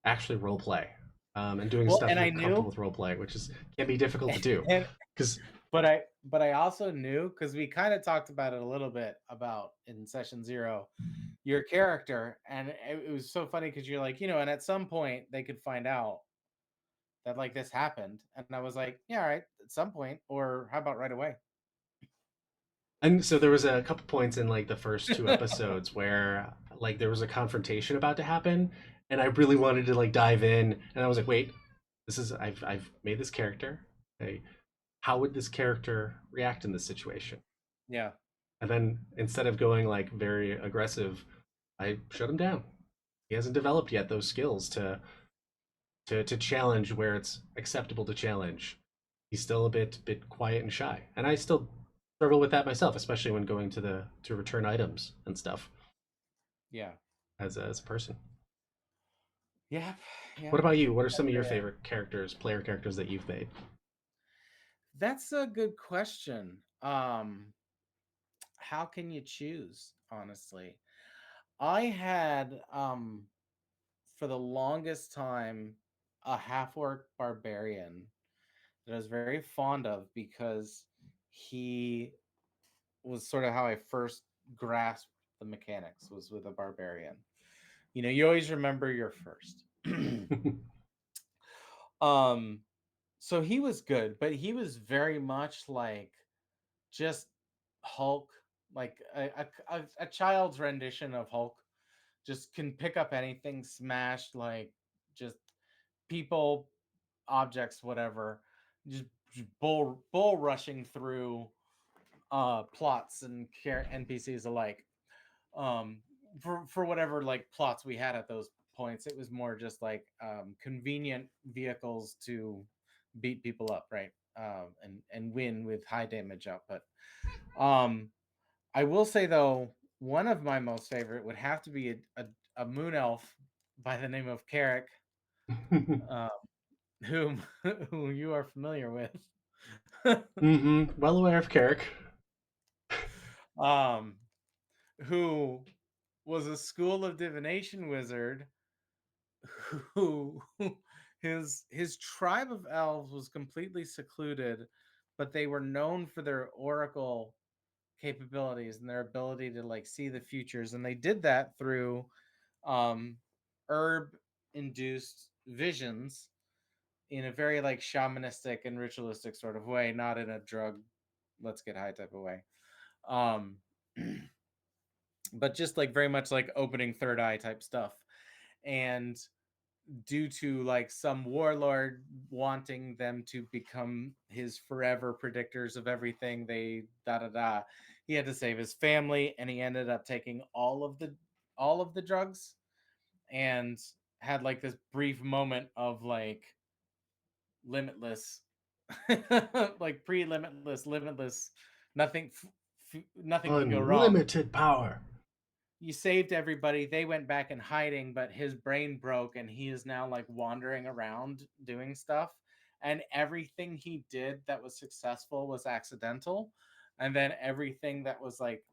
actually role play and doing Well, stuff and if you're I comfortable knew, with role play, which is can be difficult to do and because but I also knew because we kind of talked about it a little bit about in session 0, your character, and it was so funny because you're like, and at some point they could find out that like this happened, and I was like, yeah, all right, at some point, or how about right away? and so there was a couple points in like the first two episodes where like there was a confrontation about to happen and I really wanted to like dive in and I was like, wait, this is I've made this character. Okay, how would this character react in this situation? Yeah. And then instead of going like very aggressive, I shut him down. He hasn't developed yet those skills to challenge where it's acceptable to challenge. He's still a bit quiet and shy, and I still struggle with that myself, especially when going to return items and stuff Yeah. as a person. Yep. What Yep. about you? What are I some of your hear ya. favorite characters, player characters that you've made? That's a good question. How can you choose, honestly? I had for the longest time a half-orc barbarian that I was very fond of because he was sort of how I first grasped the mechanics was with a barbarian. You know, you always remember your first. um so he was good, but he was very much like just Hulk, like a child's rendition of Hulk. Just can pick up anything, smash like just people, objects, whatever. Just bull rushing through plots and NPCs alike. Um, for whatever like plots we had at those points, it was more just like convenient vehicles to beat people up, right? And win with high damage output. Um, I will say though, one of my most favorite would have to be a moon elf by the name of Carrick, uh, whom who you are familiar with. Well aware of Carrick. um, who was a school of divination wizard who his tribe of elves was completely secluded, but they were known for their oracle capabilities and their ability to like see the futures, and they did that through um herb induced visions in a very like shamanistic and ritualistic sort of way, not in a drug let's get high type of way. um but just like very much like opening third eye type stuff. And due to like some warlord wanting them to become his forever predictors of everything, they da da da, he had to save his family, and he ended up taking all of the drugs, and had like this brief moment of like limitless like pre-limitless, limitless, nothing nothing can go wrong. Unlimited power. You saved everybody. They went back in hiding, but his brain broke and he is now like wandering around doing stuff. And everything he did that was successful was accidental. And then everything that was like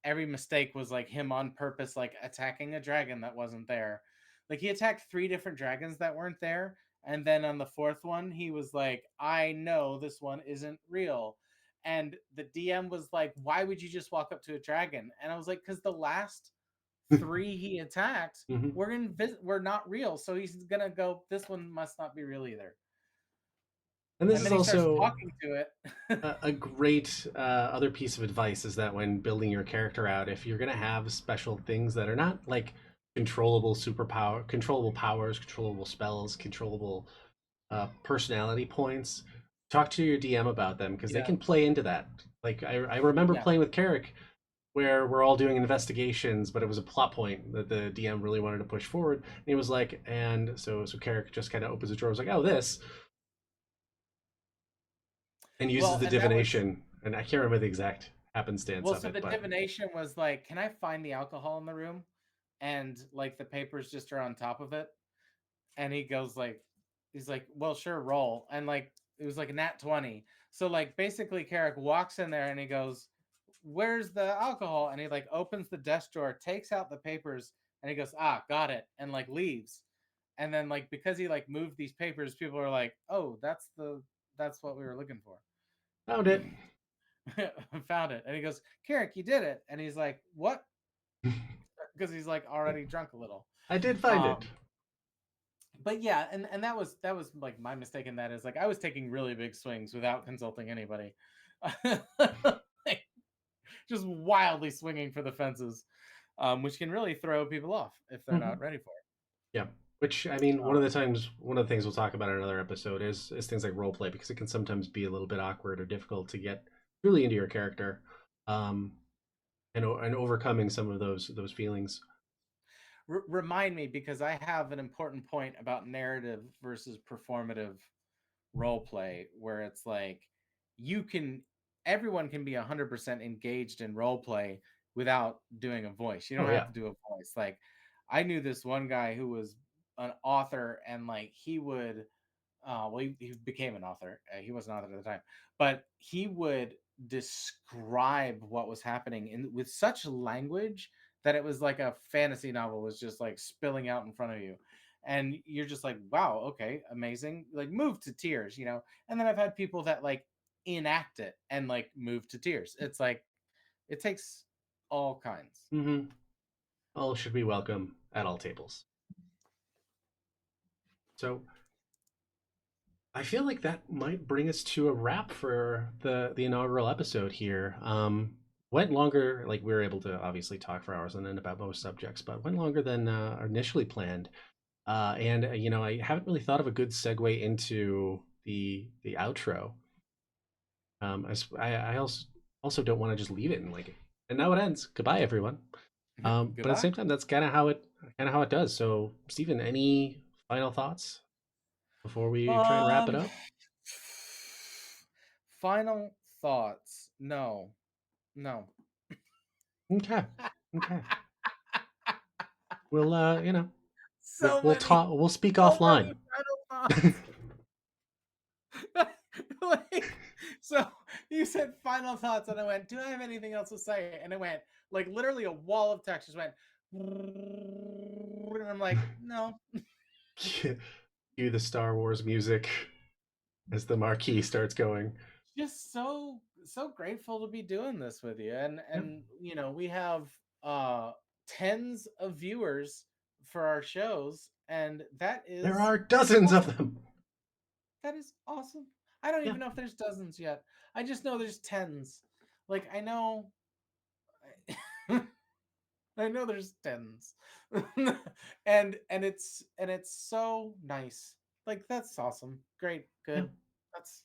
every mistake was like him on purpose, like attacking a dragon that wasn't there. Like he attacked three different dragons that weren't there. And then on the fourth one, he was like, I know this one isn't real. And the DM was like, why would you just walk up to a dragon? And I was like, because the last three he attacked Mhm. were not real. So he's gonna go, this one must not be real either. And this And is then he starts also talking to it. a great other piece of advice is that when building your character out, if you're going to have special things that are not like controllable powers, controllable spells, controllable personality points, talk to your DM about them because they Yeah. can play into that. Like I remember Yeah. playing with Carrick where we're all doing investigations, but it was a plot point that the DM really wanted to push forward. And he was like, and so Carrick just kind of opens the drawer, was like, oh, this, and uses Well, the and that was divination. And I can't remember the exact happenstance Well, of so it, the but divination was like, can I find the alcohol in the room? And like the papers just are on top of it. And he goes like, he's like, well, sure, roll. And like it was like a nat 20. So like basically Carrick walks in there and he goes, where's the alcohol? And he like opens the desk drawer, takes out the papers, and he goes, ah, got it, and like leaves. And then like because he like moved these papers, people are like, oh, that's what we were looking for. found it. Found it. And he goes, Carrick, you did it. And he's like, what? Because he's like already drunk a little. I did find it. Um, but yeah, and that was like my mistake in that is like I was taking really big swings without consulting anybody. Like, just wildly swinging for the fences, which can really throw people off if they're Hmm. not ready for it. Yeah. Which I mean, Um, one of the things we'll talk about in another episode is things like role play because it can sometimes be a little bit awkward or difficult to get really into your character, um, and overcoming some of those feelings. remind me because I have an important point about narrative versus performative role play where it's like you can everyone can be 100% engaged in role play without doing a voice. You don't Oh have yeah. to do a voice. Like I knew this one guy who was an author, and like he would well he became an author. He was an author at the time, but he would describe what was happening in with such language that it was like a fantasy novel was just like spilling out in front of you. And you're just like, wow, okay, amazing. Like moved to tears, you know. And then I've had people that like enact it and like move to tears. It's like it takes all kinds. Mm-hmm. All should be welcome at all tables. So I feel like that might bring us to a wrap for the inaugural episode here. Went longer, like we were able to obviously talk for hours and then about most subjects, but went longer than initially planned. And you know, I haven't really thought of a good segue into the outro. I also don't want to just leave it and like, and now it ends. Goodbye, everyone. But at the Goodbye. same time, that's kind of how it does. So, Stephen, any final thoughts before we try and wrap it Um, up? final thoughts. No, no. Okay, okay. We'll you know, So we'll many, talk. We'll speak so offline. many final thoughts. Like, so you said final thoughts, and I went, "Do I have anything else to say?" And it went like literally a wall of text just went, and I'm like, "No." Cue the Star Wars music as the marquee starts going. Just so grateful to be doing this with you, and Yep. you know we have tens of viewers for our shows, and that There is are dozens of awesome. them. That is awesome. I don't Yeah, even know if there's dozens yet. I just know there's tens. Like I know I know there's tens. And it's so nice. Like that's awesome. Great. yeah. Good. That's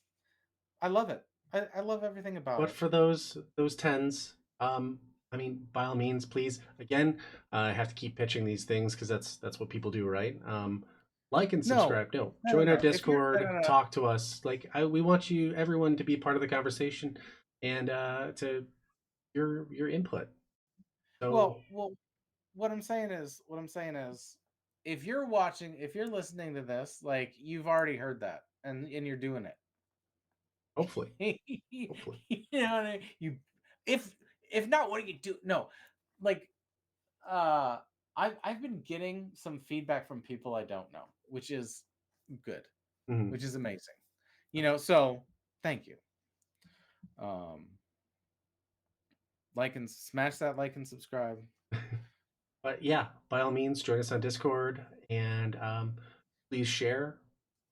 I love it. I love everything about But it. for those tens, I mean, by all means, please. Again, I have to keep pitching these things because that's what people do, right? Like and No. subscribe. No, No, no, join our no. If you're no, Discord, no, no. talk to us. Like we want you, everyone, to be part of the conversation and to your input. So Well, what I'm saying is if you're watching, if you're listening to this, like you've already heard that and you're doing it. hopefully, You hopefully, know what I mean? If if not, what do you do? No, like uh, I've been getting some feedback from people I don't know, which is good, Mhm. which is amazing. You know, so thank you. Um, like and smash that like and subscribe. But yeah, by all means, join us on Discord and please share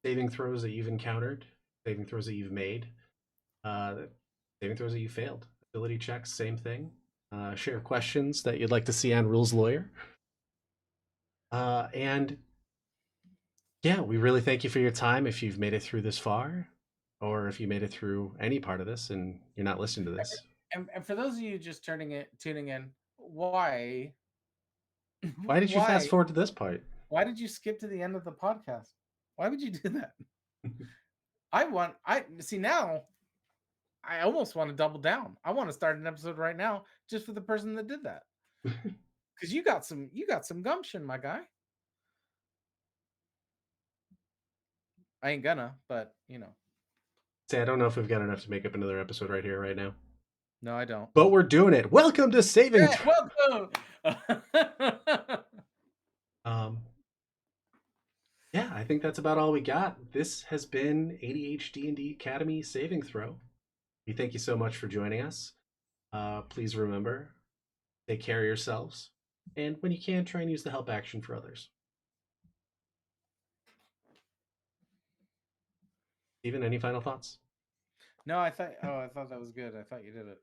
saving throws that you've encountered, saving throws that you've made, uh, saving throws that you failed, ability checks, same thing. Share questions that you'd like to see on Rules Lawyer. And yeah, we really thank you for your time if you've made it through this far, or if you made it through any part of this and you're not listening to this. And for those of you just tuning in, why Why did you fast why forward to this part? why did you skip to the end of the podcast? Why would you do that? I see now. I almost want to double down. I want to start an episode right now just for the person that did that. Because you got some gumption, my guy. I ain't gonna, but you know. Say, I don't know if we've got enough to make up another episode right here, right now. No, I don't. But we're doing it. Welcome to Saving. Yeah, welcome. Um, yeah, I think that's about all we got. This has been ADHD&D Academy Saving Throw. We thank you so much for joining us. Please remember, take care of yourselves, and when you can, try and use the help action for others. Steven, any final thoughts? No, I thought that was good. I thought you did it.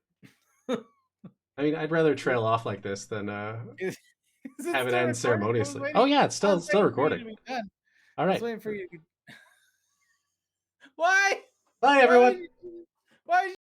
I mean, I'd rather trail off like this than Is, is it have it still end recording? ceremoniously. Oh yeah, it's I still was it's still waiting for you recording. to be done. All I was right. waiting for you to. Why? Bye Why would everyone. you? Why would you